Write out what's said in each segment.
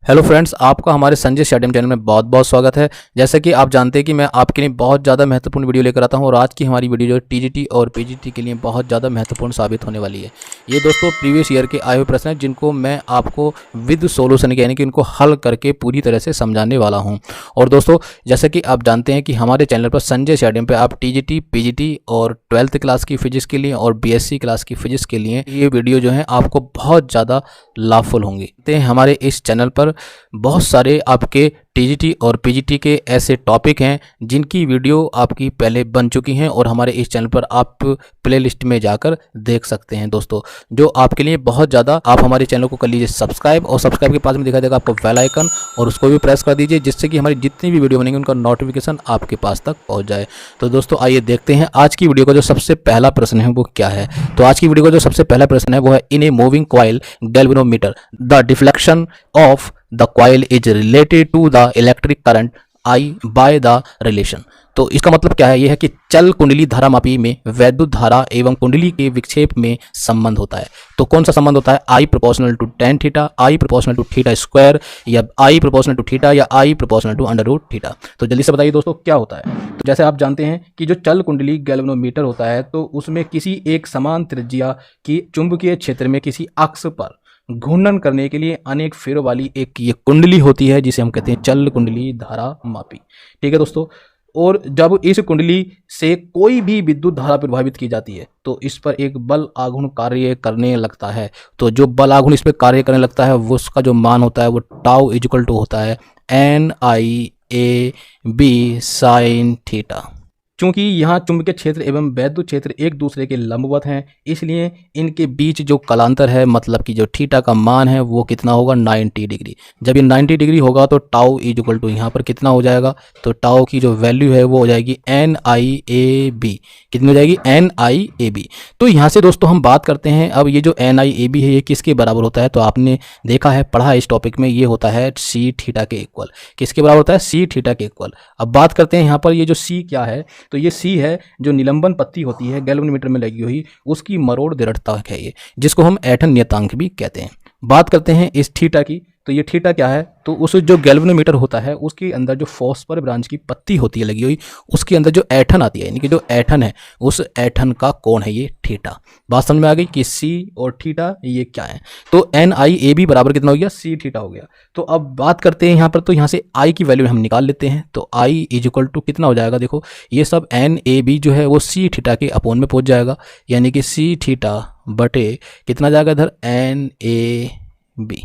Hello friends, आपका हमारे Sanjay stadium channel में बहुत बहुत स्वागत है। जैसा कि आप जानते हैं कि मैं आपके लिए बहुत ज़्यादा महत्वपूर्ण वीडियो लेकर आता हूं और आज की हमारी वीडियो जो है टीजीटी और पीजीटी के लिए बहुत ज़्यादा महत्वपूर्ण साबित होने वाली है। ये दोस्तों प्रीवियस ईयर के आए हुए प्रश्न हैं जिनको मैं आपको विद सोल्यूशन यानी कि उनको हल करके पूरी तरह से समझाने वाला हूँ। और दोस्तों जैसा कि आप जानते हैं कि हमारे चैनल पर संजय स्टेडियम पर आप टीजीटी, पीजीटी और 12th क्लास की फिजिक्स के लिए और बीएससी क्लास की फिजिक्स के लिए ये वीडियो जो है आपको बहुत ज़्यादा लाभफुल होंगे। हमारे इस चैनल पर बहुत सारे आपके टीजीटी और पीजीटी के ऐसे टॉपिक हैं जिनकी वीडियो आपकी पहले बन चुकी हैं और हमारे इस चैनल पर आप प्लेलिस्ट में जाकर देख सकते हैं दोस्तों, जो आपके लिए बहुत ज़्यादा। आप हमारे चैनल को कर लीजिए सब्सक्राइब और सब्सक्राइब के पास में दिखाई देगा आपको बेल आइकन और उसको भी प्रेस कर दीजिए जिससे कि हमारी जितनी भी वीडियो बनेंगी उनका नोटिफिकेशन आपके पास तक पहुँच जाए। तो दोस्तों आइए देखते हैं आज की वीडियो का जो सबसे पहला प्रश्न है वो क्या है। तो आज की वीडियो का जो सबसे पहला प्रश्न है वो है, in a moving coil galvanometer the deflection of the coil is related to the electric current I by the relation। तो इसका मतलब क्या है, यह है कि चल कुंडली धारामापी में वैद्युत धारा एवं कुंडली के विक्षेप में संबंध होता है। तो कौन सा संबंध होता है, I proportional to tan theta, I proportional to theta square, या I प्रोपोर्शनल टू थीटा, या I proportional to under root theta. तो जल्दी से बताइए दोस्तों क्या होता है। तो जैसे आप जानते हैं कि जो चल कुंडली गैल्वेनोमीटर होता है तो उसमें किसी एक समान त्रिज्या की चुंबकीय क्षेत्र में किसी अक्ष पर घूर्णन करने के लिए अनेक फेरों वाली एक ये कुंडली होती है जिसे हम कहते हैं चल कुंडली धारा मापी। ठीक है दोस्तों, और जब इस कुंडली से कोई भी विद्युत धारा प्रभावित की जाती है तो इस पर एक बल आघूर्ण कार्य करने लगता है। तो जो बल आघूर्ण इस पर कार्य करने लगता है वो उसका जो मान होता है वो टाउ इक्वल टू होता है NIAB साइन थीटा। चूंकि यहाँ चुंबकीय क्षेत्र एवं वैद्युत क्षेत्र एक दूसरे के लंबवत हैं इसलिए इनके बीच जो कलांतर है मतलब कि जो थीटा का मान है वो कितना होगा 90 डिग्री। जब ये 90 डिग्री होगा तो टाउ इज इक्वल टू यहाँ पर कितना हो जाएगा, तो टाउ की जो वैल्यू है वो हो जाएगी NIAB। कितनी हो जाएगी, NIAB। तो यहाँ से दोस्तों हम बात करते हैं, अब ये जो NIAB है ये किसके बराबर होता है, तो आपने देखा है पढ़ा है इस टॉपिक में, ये होता है C थीटा के इक्वल। किसके बराबर होता है, C थीटा के इक्वल। अब बात करते हैं यहाँ पर ये जो C क्या है, तो ये C है जो निलंबन पत्ती होती है गैल्वेनोमीटर में लगी हुई उसकी मरोड़ दृढ़ता है ये, जिसको हम ऐंठन नियतांक भी कहते हैं। बात करते हैं इस थीटा की, तो ये थीटा क्या है, तो उस जो गैल्वेनोमीटर होता है उसके अंदर जो फॉस्फर ब्रांच की पत्ती होती है लगी हुई उसके अंदर जो ऐंठन आती है यानी कि जो ऐंठन है उस ऐंठन का कोण है ये थीटा। बात समझ में आ गई कि C और थीटा ये क्या है। तो NIAB बराबर कितना हो गया, C थीटा हो गया। तो अब बात करते हैं यहाँ पर, तो यहाँ से I की वैल्यू हम निकाल लेते हैं। तो I इज इक्वल टू कितना हो जाएगा, देखो ये सब NAB जो है वो C थीटा के अपोन में पहुँच जाएगा यानी कि C थीटा बटे कितना जाएगा इधर NAB।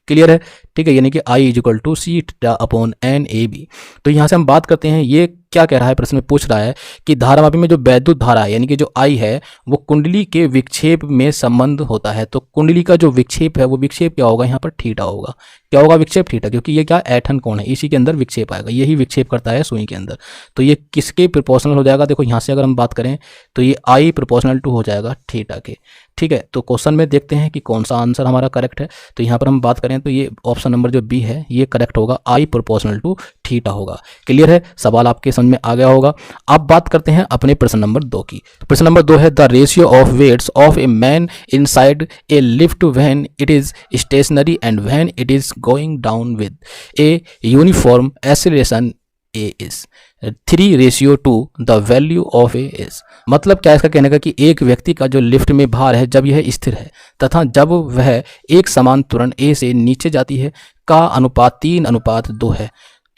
क्लियर है, ठीक है, यानी कि I is equal to C theta upon NAB। तो यहाँ से हम बात करते हैं, ये क्या कह रहा है, प्रश्न में पूछ रहा है कि धारामापी में जो वैद्युत धारा है यानी कि जो I है वो कुंडली के विक्षेप में संबंध होता है। तो कुंडली का जो विक्षेप है वो विक्षेप क्या होगा, यहाँ पर थीटा होगा। क्या होगा, विक्षेप थीटा, क्योंकि ये क्या ऐंठन कोण है इसी के अंदर विक्षेप आएगा, यही विक्षेप करता है सुई के अंदर। तो ये किसके प्रोपोर्शनल हो जाएगा, देखो यहाँ से अगर हम बात करें तो ये I प्रोपोर्शनल टू हो जाएगा थीटा के। ठीक है, तो क्वेश्चन में देखते हैं कि कौन सा आंसर हमारा करेक्ट है। तो यहाँ पर हम बात करें तो ये ऑप्शन नंबर जो बी है ये करेक्ट होगा, I प्रोपोर्शनल टू थीटा होगा। क्लियर है, सवाल आपके समझ में आ गया होगा। अब बात करते हैं अपने प्रश्न नंबर 2 की। तो प्रश्न नंबर 2 है, the ratio of weights of a man inside a lift when it is stationary and when it is going down with a uniform acceleration A is 3:2 the value of A is। मतलब क्या है इसका कहने का कि एक व्यक्ति का जो लिफ्ट में भार है जब यह स्थिर है तथा जब वह एक समान त्वरण A से नीचे जाती है का अनुपात 3:2 है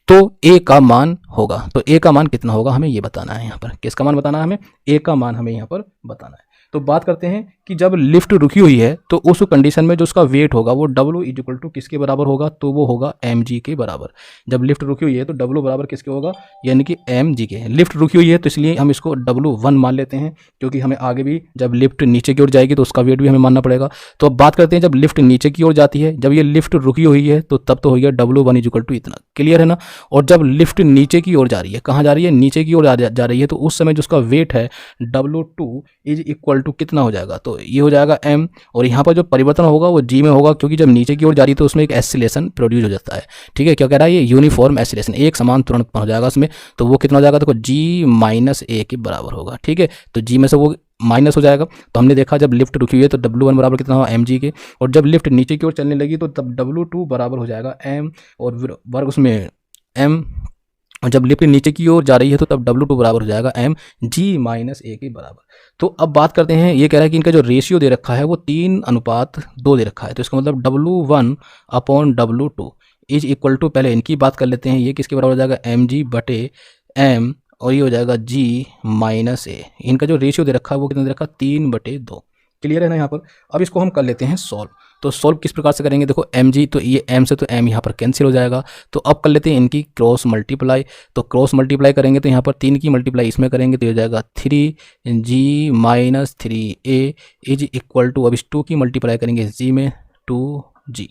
तो A का मान होगा। तो A का मान कितना होगा हमें ये बताना है, यहाँ पर किसका मान बताना है हमें, A का मान हमें यहाँ पर बताना है। तो बात करते हैं कि जब लिफ्ट रुकी हुई है तो उस कंडीशन में जो उसका वेट होगा वो W इज इक्वल टू किसके बराबर होगा, तो वो होगा mg के बराबर। जब लिफ्ट रुकी हुई है तो W बराबर किसके होगा, यानी कि mg के। लिफ्ट रुकी हुई है तो इसलिए हम इसको W1 मान लेते हैं क्योंकि हमें आगे भी जब लिफ्ट नीचे की ओर जाएगी तो उसका वेट भी हमें मानना पड़ेगा। तो अब बात करते हैं जब लिफ्ट नीचे की ओर जाती है, जब ये लिफ्ट रुकी हुई है तो तब तो हो गया W1 इज इक्वल टू इतना। क्लियर है ना। और जब लिफ्ट नीचे की ओर जा रही है, कहाँ जा रही है, नीचे की ओर जा रही है, तो उस समय जो उसका वेट है W2 इज इक्वल टू कितना हो जाएगा, तो ये हो जाएगा m। और यहाँ पर जो परिवर्तन होगा वो g में होगा क्योंकि जब नीचे की ओर जा रही है तो उसमें एक एक्सीलरेशन प्रोड्यूस हो जाता है। ठीक है, क्या कह रहा है ये, यूनिफॉर्म एक्सीलरेशन, एक समान त्वरण हो जाएगा उसमें। तो वो कितना हो जाएगा, देखो g - a के बराबर होगा। ठीक है, तो g में से वो माइनस हो जाएगा। तो हमने देखा जब लिफ्ट रुकी हुई है तो W1 बराबर कितना हुआ mg के, और जब लिफ्ट नीचे की ओर चलने लगी तो तब W2 बराबर हो जाएगा m और वर्ग उसमें m, और जब लिफ्ट नीचे की ओर जा रही है तो तब W2 बराबर हो जाएगा mg-a के बराबर। तो अब बात करते हैं, ये कह रहा है कि इनका जो रेशियो दे रखा है वो 3:2 दे रखा है। तो इसका मतलब W1/W2 इज इक्वल टू, पहले इनकी बात कर लेते हैं, ये किसके बराबर हो जाएगा mg/m, और ये हो जाएगा g-a। इनका जो रेशियो दे रखा है वो कितना दे रखा है 3/2। क्लियर है ना यहाँ पर। अब इसको हम कर लेते हैं सॉल्व। तो सॉल्व किस प्रकार से करेंगे, देखो mg, तो ये m से तो m यहाँ पर कैंसिल हो जाएगा। तो अब कर लेते हैं इनकी क्रॉस मल्टीप्लाई। तो क्रॉस मल्टीप्लाई करेंगे तो यहाँ पर 3 की मल्टीप्लाई इसमें करेंगे तो ये हो जाएगा 3g-3a इज इक्वल टू, अब इस 2 की मल्टीप्लाई करेंगे g में 2g।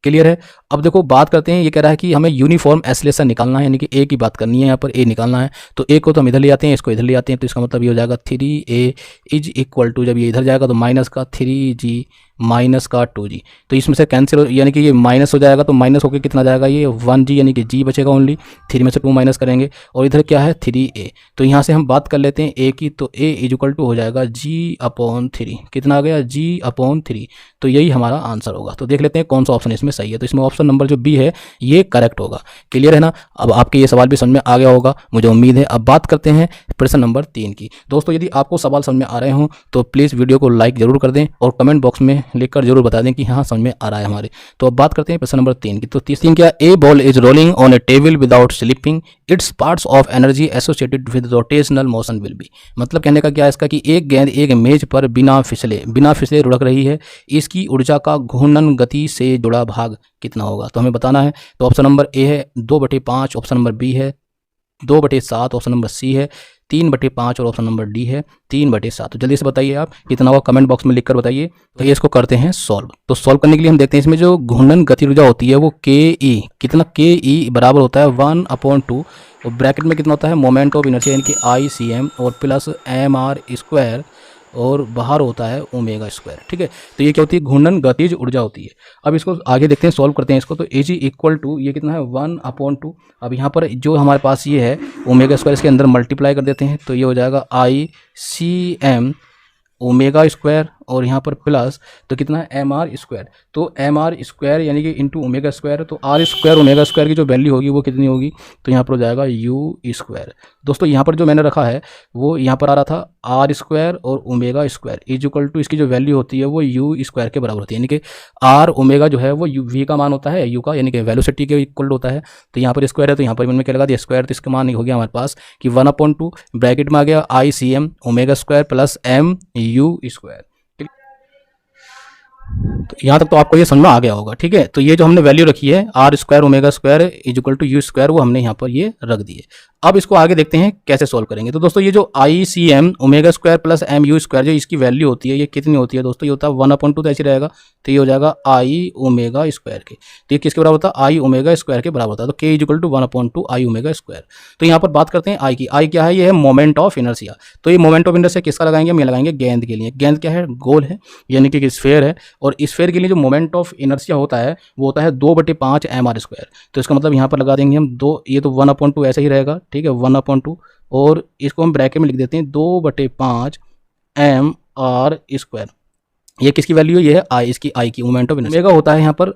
क्लियर है। अब देखो बात करते हैं, ये कह रहा है कि हमें यूनिफॉर्म एसिलेशन निकालना है, यानी कि ए की बात करनी है, यहाँ पर ए निकालना है। तो ए को तो हम इधर ले आते हैं, इसको इधर ले आते हैं, तो इसका मतलब ये हो जाएगा 3a इज इक्वल टू, जब ये इधर जाएगा तो माइनस का 3g माइनस का 2g, तो इसमें से कैंसिल, यानी कि ये माइनस हो जाएगा, तो माइनस होकर कितना जाएगा ये 1g, यानी कि g बचेगा ओनली। 3 में से 2 माइनस करेंगे और इधर क्या है 3a। तो यहाँ से हम बात कर लेते हैं a की, तो a इज इक्वल टू हो जाएगा g/3। कितना आ गया g/3। तो यही हमारा आंसर होगा। तो देख लेते हैं कौन सा ऑप्शन इसमें सही है। तो इसमें ऑप्शन नंबर जो बी है ये करेक्ट होगा। क्लियर है ना। अब आपके ये सवाल भी समझ में आ गया होगा, मुझे उम्मीद है। अब बात करते हैं प्रश्न नंबर 3 की। दोस्तों यदि आपको सवाल समझ में आ रहे हों तो प्लीज़ वीडियो को लाइक जरूर कर दें और कमेंट बॉक्स में लिखकर जरूर बता दें कि हाँ समझ में आ रहा है हमारे। तो अब बात करते हैं प्रश्न नंबर 3 की। तो 3 क्या, a ball is rolling on a table without slipping, its parts of energy associated with rotational motion will be. मतलब कहने का क्या है इसका कि एक गेंद एक मेज पर बिना फिसले लुढ़क रही है, इसकी ऊर्जा का घूर्णन गति से जुड़ा भाग कितना होगा। तो हमें बताना है। तो ऑप्शन नंबर ए है 2/5, ऑप्शन नंबर बी है 2/7, ऑप्शन नंबर सी है 3/5 और ऑप्शन नंबर डी है 3/7। तो जल्दी से बताइए आप कितना होगा, कमेंट बॉक्स में लिखकर बताइए। तो ये इसको करते हैं सॉल्व। तो सॉल्व करने के लिए हम देखते हैं इसमें जो घूर्णन गति ऊर्जा होती है वो ke, कितना ke बराबर होता है 1/2, और ब्रैकेट में कितना होता है मोमेंट ऑफ इनर्शिया यानी कि ICM और प्लस mr², और बाहर होता है ω²। ठीक है। तो ये क्या होती है घूर्णन गतिज ऊर्जा होती है। अब इसको आगे देखते हैं, सॉल्व करते हैं इसको। तो Ag इक्वल टू ये कितना है 1/2। अब यहाँ पर जो हमारे पास ये है ω², इसके अंदर मल्टीप्लाई कर देते हैं तो ये हो जाएगा ICM ω², और यहाँ पर प्लस तो कितना है mr²। तो mr² यानी कि इंटू ω², तो r² ω² की जो वैल्यू होगी वो कितनी होगी, तो यहाँ पर हो जाएगा u²। दोस्तों यहाँ पर जो मैंने रखा है वो यहाँ पर आ रहा था r² और ω² इज इक्वल टू, इसकी जो वैल्यू होती है वो u² के बराबर होती है, यानी कि r ω जो है वो v का मान होता है u का, यानी कि वेलोसिटी के इक्वल होता है। तो यहाँ पर स्क्वायर है तो यहाँ पर मैंने क्या लगा दिया स्क्वायर, तो इसका मान ही हो गया हमारे पास कि 1/2 ब्रैकेट में आ गया ICM ω² प्लस mu²। तो यहाँ तक तो आपको ये समझ में आ गया होगा। ठीक है। तो ये जो हमने वैल्यू रखी है r² ω² is equal to u², वो हमने यहाँ पर ये रख दिए। अब इसको आगे देखते हैं कैसे सोल्व करेंगे। तो दोस्तों ये जो ICM ω² प्लस mu² जो इसकी वैल्यू होती है ये कितनी होती है दोस्तों, ये होता है 1/2, तो ऐसे रहेगा। तो ये हो जाएगा I ω²। तो ये किसके बराबर होता है I ω² के बराबर होता है। तो k is equal to 1/2 I ω²। तो यहाँ पर बात करते हैं I की। I क्या है, ये है मोमेंट ऑफ इनर्शिया। तो ये मोमेंट ऑफ इनर्शिया किसका लगाएंगे, हम ये लगाएंगे गेंद के लिए। गेंद क्या है, गोल है, यानी कि स्फेयर है, और स्फेयर के लिए जो मोमेंट ऑफ इनर्शिया होता है वो होता है 2/5 mr²। तो इसका मतलब यहाँ पर लगा देंगे हम 2, ये तो 1/2 ऐसा ही रहेगा। ठीक है 1/2, और इसको हम ब्रैकेट में लिख देते हैं 2/5 mr²। ये किसकी वैल्यू है, ये है I, इसकी I की मोमेंट ऑफ इनर्शिया। ओमेगा होता है यहाँ पर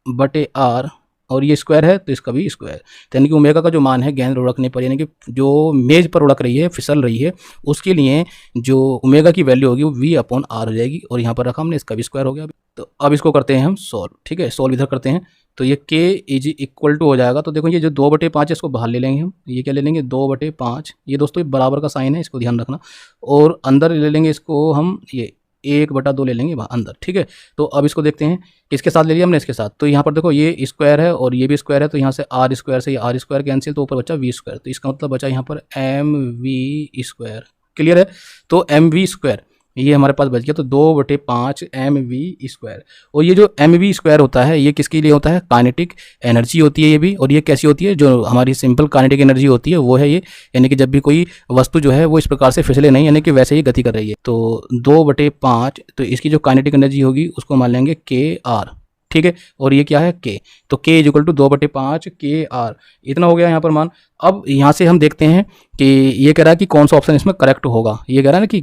v²/r, और ये स्क्वायर है तो इसका भी स्क्वायर। तो यानी कि ओमेगा का जो मान है गेंद उड़कने पर, यानी कि जो मेज पर उड़क रही है फिसल रही है उसके लिए जो ओमेगा की वैल्यू होगी वो v/r हो जाएगी, और यहाँ पर रखा हमने, इसका भी स्क्वायर हो गया। तो अब इसको करते हैं हम सॉल्व। ठीक है, सॉल्व इधर करते हैं। तो ये k इज इक्वल टू हो जाएगा। तो देखो ये जो 2/5 है इसको बाहर ले लेंगे हम, ये क्या ले लेंगे 2/5, ये दोस्तों बराबर का साइन है, इसको ध्यान रखना। और अंदर ले लेंगे इसको हम, ये 1/2 ले लेंगे अंदर। ठीक है। तो अब इसको देखते हैं किसके साथ ले लिया हमने, इसके साथ। तो यहाँ पर देखो ये स्क्वायर है और ये भी स्क्वायर है, तो यहाँ से r² से ये r² कैंसिल, तो ऊपर बचा v²। तो इसका मतलब बचा यहाँ पर mv²। क्लियर है। तो mv² ये हमारे पास बच गया। तो 2/5 mv²। और ये जो mv² होता है ये किसके लिए होता है, काइनेटिक एनर्जी होती है ये भी। और ये कैसी होती है, जो हमारी सिंपल काइनेटिक एनर्जी होती है वो है ये, यानी कि जब भी कोई वस्तु जो है वो इस प्रकार से फिसले नहीं, यानी कि वैसे ही गति कर रही है। तो 2/5, तो इसकी जो काइनेटिक एनर्जी होगी उसको मान लेंगे kr। ठीक है, और ये क्या है के, तो के इज इक्वल टू 2/5 के आर, इतना हो गया यहाँ पर मान। अब यहाँ से हम देखते हैं कि ये कह रहा है कि कौन सा ऑप्शन इसमें करेक्ट होगा। ये कह रहा है ना कि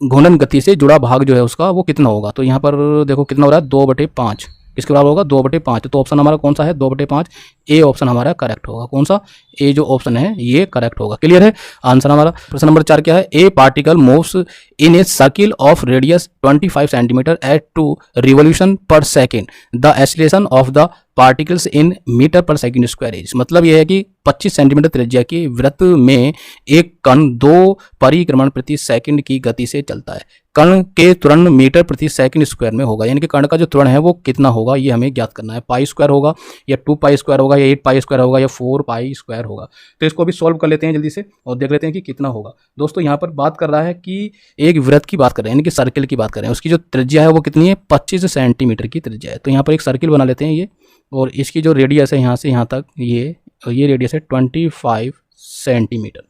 घूर्णन गति से जुड़ा भाग जो है उसका वो कितना होगा, तो यहाँ पर देखो कितना हो रहा है 2/5, किसके बराबर होगा 2/5, तो ऑप्शन हमारा कौन सा है 2/5, ए ऑप्शन हमारा करेक्ट होगा। कौन सा, ए जो ऑप्शन है ये करेक्ट होगा। क्लियर है आंसर हमारा। प्रश्न नंबर 4 क्या है, a particle moves in a circle of radius 25 centimetre at 2 revolution per second, the acceleration of the particles in metre per second square is, मतलब यह है कि 25 सेंटीमीटर त्रिज्या के वृत्त में एक कण 2 परिक्रमण प्रति सेकंड की गति से चलता है। कण के त्वरण मीटर प्रति सेकंड स्क्वायर में होगा, यानी कि कण का जो त्वरण है वो कितना होगा ये हमें ज्ञात करना है। पाई स्क्वायर होगा या 2 पाई स्क्वायर होगा या 8 पाई स्क्वायर होगा या 4 पाई स्क्वायर होगा। तो इसको अभी सॉल्व कर लेते हैं जल्दी से और देख लेते हैं कि कितना होगा। दोस्तों यहाँ पर बात कर रहा है कि एक वृत्त की बात कर रहे हैं, यानी कि सर्किल की बात कर रहे हैं, उसकी जो त्रिज्या है वो कितनी है 25 सेंटीमीटर की त्रिज्या है। तो यहाँ पर एक सर्किल बना लेते हैं ये, और इसकी जो रेडियस है यहाँ से यहाँ तक ये रेडियस है 25 सेंटीमीटर।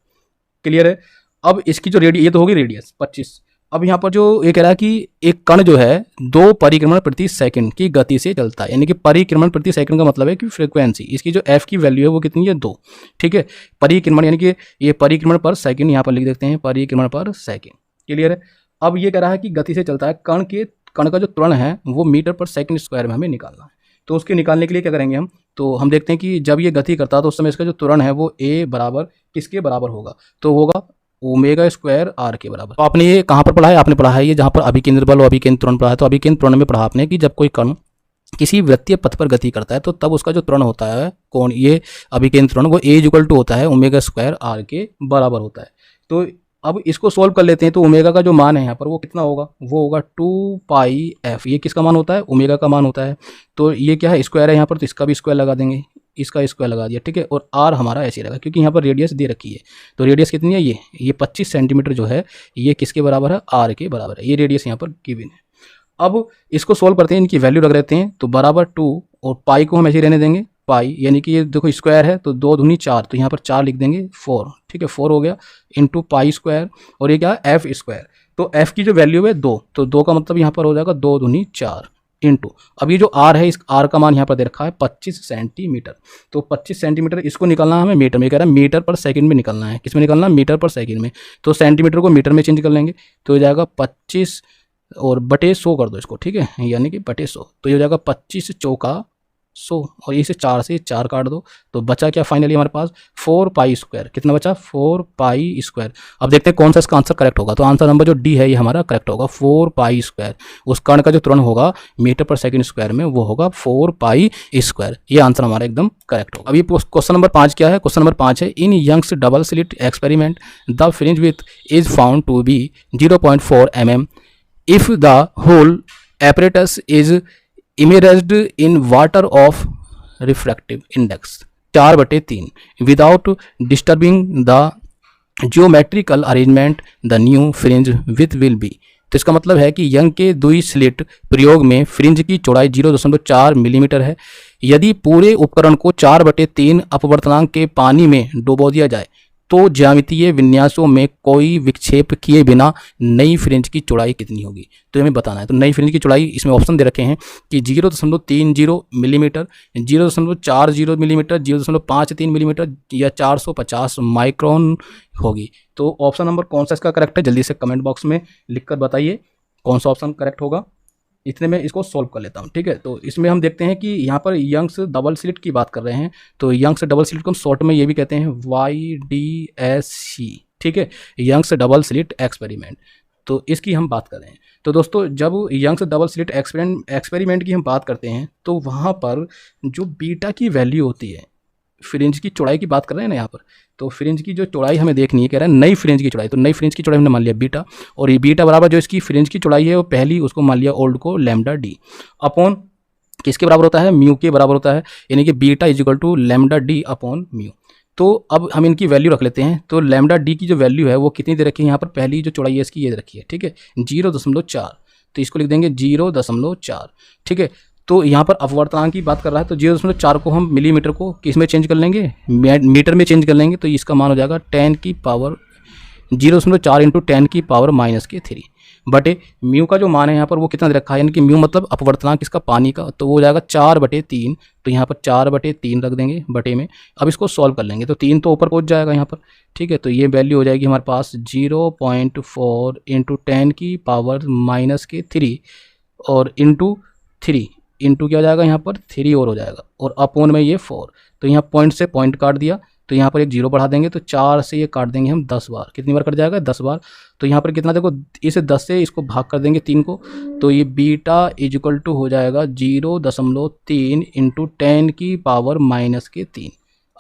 क्लियर है। अब इसकी जो रेडियस, ये तो होगी रेडियस 25। अब यहाँ पर जो ये कह रहा है कि एक कण जो है 2 परिक्रमण प्रति सेकंड की गति से चलता है, यानी कि परिक्रमण प्रति सेकंड का मतलब है कि फ्रीक्वेंसी, इसकी जो एफ की वैल्यू है वो कितनी है 2। ठीक है, परिक्रमण यानी कि ये परिक्रमण पर सेकंड यहाँ पर लिख देते हैं, परिक्रमण पर सेकंड। क्लियर है। अब ये कह रहा है कि गति से चलता है, कण का जो त्वरण है वो मीटर पर सेकंड स्क्वायर में हमें निकालना है। तो उसके निकालने के लिए क्या करेंगे हम, तो हम देखते हैं कि जब ये गति करता है तो उस समय इसका जो त्वरण है वो ए बराबर किसके बराबर होगा, तो होगा ओमेगा स्क्वायर आर के बराबर। तो आपने ये कहाँ पर पढ़ा है, आपने पढ़ा है ये जहाँ पर अभिकेंद्र बल और अभिकेंद्र त्वरण पढ़ा है। तो अभिकेंद्र त्वरण में पढ़ा आपने कि जब कोई कण किसी वृत्तीय पथ पर गति करता है तो तब उसका जो त्वरण होता है कौन, ये अभिकेंद्र त्वरण, वो ए इक्वल टू होता है ओमेगा स्क्वायर आर के बराबर होता है। तो अब इसको सोल्व कर लेते हैं। तो ओमेगा का जो मान है यहाँ पर वो कितना होगा, वो होगा 2 पाई एफ। ये किसका मान होता है, ओमेगा का मान होता है। तो ये क्या है, स्क्वायर है यहाँ पर, तो इसका भी स्क्वायर लगा देंगे, इसका स्क्वायर लगा दिया। ठीक है, और आर हमारा ऐसे रहेगा क्योंकि यहाँ पर रेडियस दे रखी है। तो रेडियस कितनी है, ये 25 सेंटीमीटर जो है ये किसके बराबर है, आर के बराबर है। ये रेडियस यहाँ पर गिवन है। अब इसको सोल्व करते हैं, इनकी वैल्यू रख देते हैं। तो बराबर 2 और पाई को हम ऐसे रहने देंगे, पाई यानी कि ये देखो स्क्वायर है तो 2 दूनी 4, तो यहाँ पर 4 लिख देंगे 4। ठीक है, 4 हो गया इंटू पाई स्क्वायर, और ये क्या है एफ स्क्वायर। तो एफ की जो वैल्यू है 2, तो 2 का मतलब यहाँ पर हो जाएगा 2 दूनी 4 इंटू, अब ये जो आर है इस आर का मान यहाँ पर दे रखा है 25 सेंटीमीटर। तो 25 सेंटीमीटर इसको निकालना है हमें मीटर में, कह रहा है मीटर पर सेकंड में निकालना है। किस में निकालना है, मीटर पर सेकंड में। तो सेंटीमीटर को मीटर में चेंज कर लेंगे तो हो जाएगा 25 और बटे 100 कर दो इसको। ठीक है, यानी कि बटे 100, तो ये हो जाएगा 25 चौका 100, और इसे 4 से 4 काट दो तो बचा क्या फाइनली हमारे पास 4 पाई स्क्वायर। कितना बचा, 4 पाई स्क्वायर। अब देखते हैं कौन सा इसका आंसर करेक्ट होगा। तो आंसर नंबर जो डी है ये हमारा करेक्ट होगा, 4 पाई स्क्वायर। उस कण का जो त्वरण होगा मीटर पर सेकंड स्क्वायर में वो होगा 4 पाई स्क्वायर। ये आंसर हमारा एकदम करेक्ट होगा। अभी क्वेश्चन नंबर 5 क्या है, क्वेश्चन नंबर 5 है, in Young's double slit experiment the fringe width is found to be 0.4 mm if the whole apparatus is immersed in water of refractive index 4/3 without disturbing the geometrical arrangement, the new fringe width will be। तो इसका मतलब है कि young के द्वि slit प्रयोग में fringe की चौड़ाई 0.4 मिलीमीटर है। यदि पूरे उपकरण को 4/3 अपवर्तनांक के पानी में डुबो दिया जाए तो ज्यामितीय विन्यासों में कोई विक्षेप किए बिना नई फ्रिंज की चौड़ाई कितनी होगी, तो हमें बताना है। तो नई फ्रिंज की चौड़ाई इसमें ऑप्शन दे रखे हैं कि 0.30 मिलीमीटर, 0.40 मिलीमीटर, 0.53 मिलीमीटर या 450 माइक्रोन होगी। तो ऑप्शन नंबर कौन सा इसका करेक्ट है, जल्दी से कमेंट बॉक्स में लिखकर बताइए कौन सा ऑप्शन करेक्ट होगा। इतने में इसको सॉल्व कर लेता हूँ। ठीक है, तो इसमें हम देखते हैं कि यहाँ पर यंग्स डबल स्लिट की बात कर रहे हैं। तो यंग्स डबल स्लिट को हम शॉर्ट में ये भी कहते हैं YDSC। ठीक है, यंग्स डबल स्लिट एक्सपेरिमेंट, तो इसकी हम बात कर रहे हैं। तो दोस्तों जब यंग्स डबल स्लिट एक्सपेरिमेंट की हम बात करते हैं तो वहाँ पर जो बीटा की वैल्यू होती है, फ्रिंज की चौड़ाई की बात कर रहे हैं ना यहाँ पर, तो फ्रिंज की जो चौड़ाई हमें देखनी है, कह रहा है नई फ्रिंज की चौड़ाई। तो नई फ्रिंज की चौड़ाई हमने मान लिया बीटा, और ये बीटा बराबर जो इसकी फ्रिंज की चौड़ाई है वो पहली उसको मान लिया ओल्ड को लैम्डा डी अपॉन किसके बराबर होता है, म्यू के बराबर होता है, यानी कि beta is equal to lambda D upon mu. तो अब हम इनकी वैल्यू रख लेते हैं। तो लैम्डा डी की जो वैल्यू है वो कितनी दे रखी है, यहाँ पर पहली जो चौड़ाई है इसकी ये रखी है। ठीक है, 0.4, तो इसको लिख देंगे 0.4। ठीक है, तो यहाँ पर अपवर्तनांक की बात कर रहा है, तो 0.4 को हम मिलीमीटर को किस में चेंज कर लेंगे, मीटर में चेंज कर लेंगे। तो इसका मान हो जाएगा 10 की पावर 0.4 इंटू 10 की पावर -3। बटे म्यू का जो मान है यहाँ पर वो कितना दे रखा है, यानी कि म्यू मतलब अपवर्तनांक इसका पानी का, तो वो हो जाएगा 4/3। तो यहाँ पर 4/3 रख देंगे बटे में। अब इसको सॉल्व कर लेंगे तो 3 तो ऊपर पहुँच जाएगा यहाँ पर, ठीक है। तो ये वैल्यू हो जाएगी हमारे पास 0.4 × 10⁻³ और इंटू 3 इंटू क्या हो जाएगा यहाँ पर 3 और हो जाएगा, और अपोन में ये 4। तो यहाँ पॉइंट से पॉइंट काट दिया, तो यहाँ पर एक 0 बढ़ा देंगे, तो 4 से ये काट देंगे हम 10 बार। कितनी बार कट जाएगा? 10 बार। तो यहाँ पर कितना, देखो इस 10 से इसको भाग कर देंगे 3 को, तो ये बीटा इक्वल टू हो जाएगा 0.3 × 10⁻³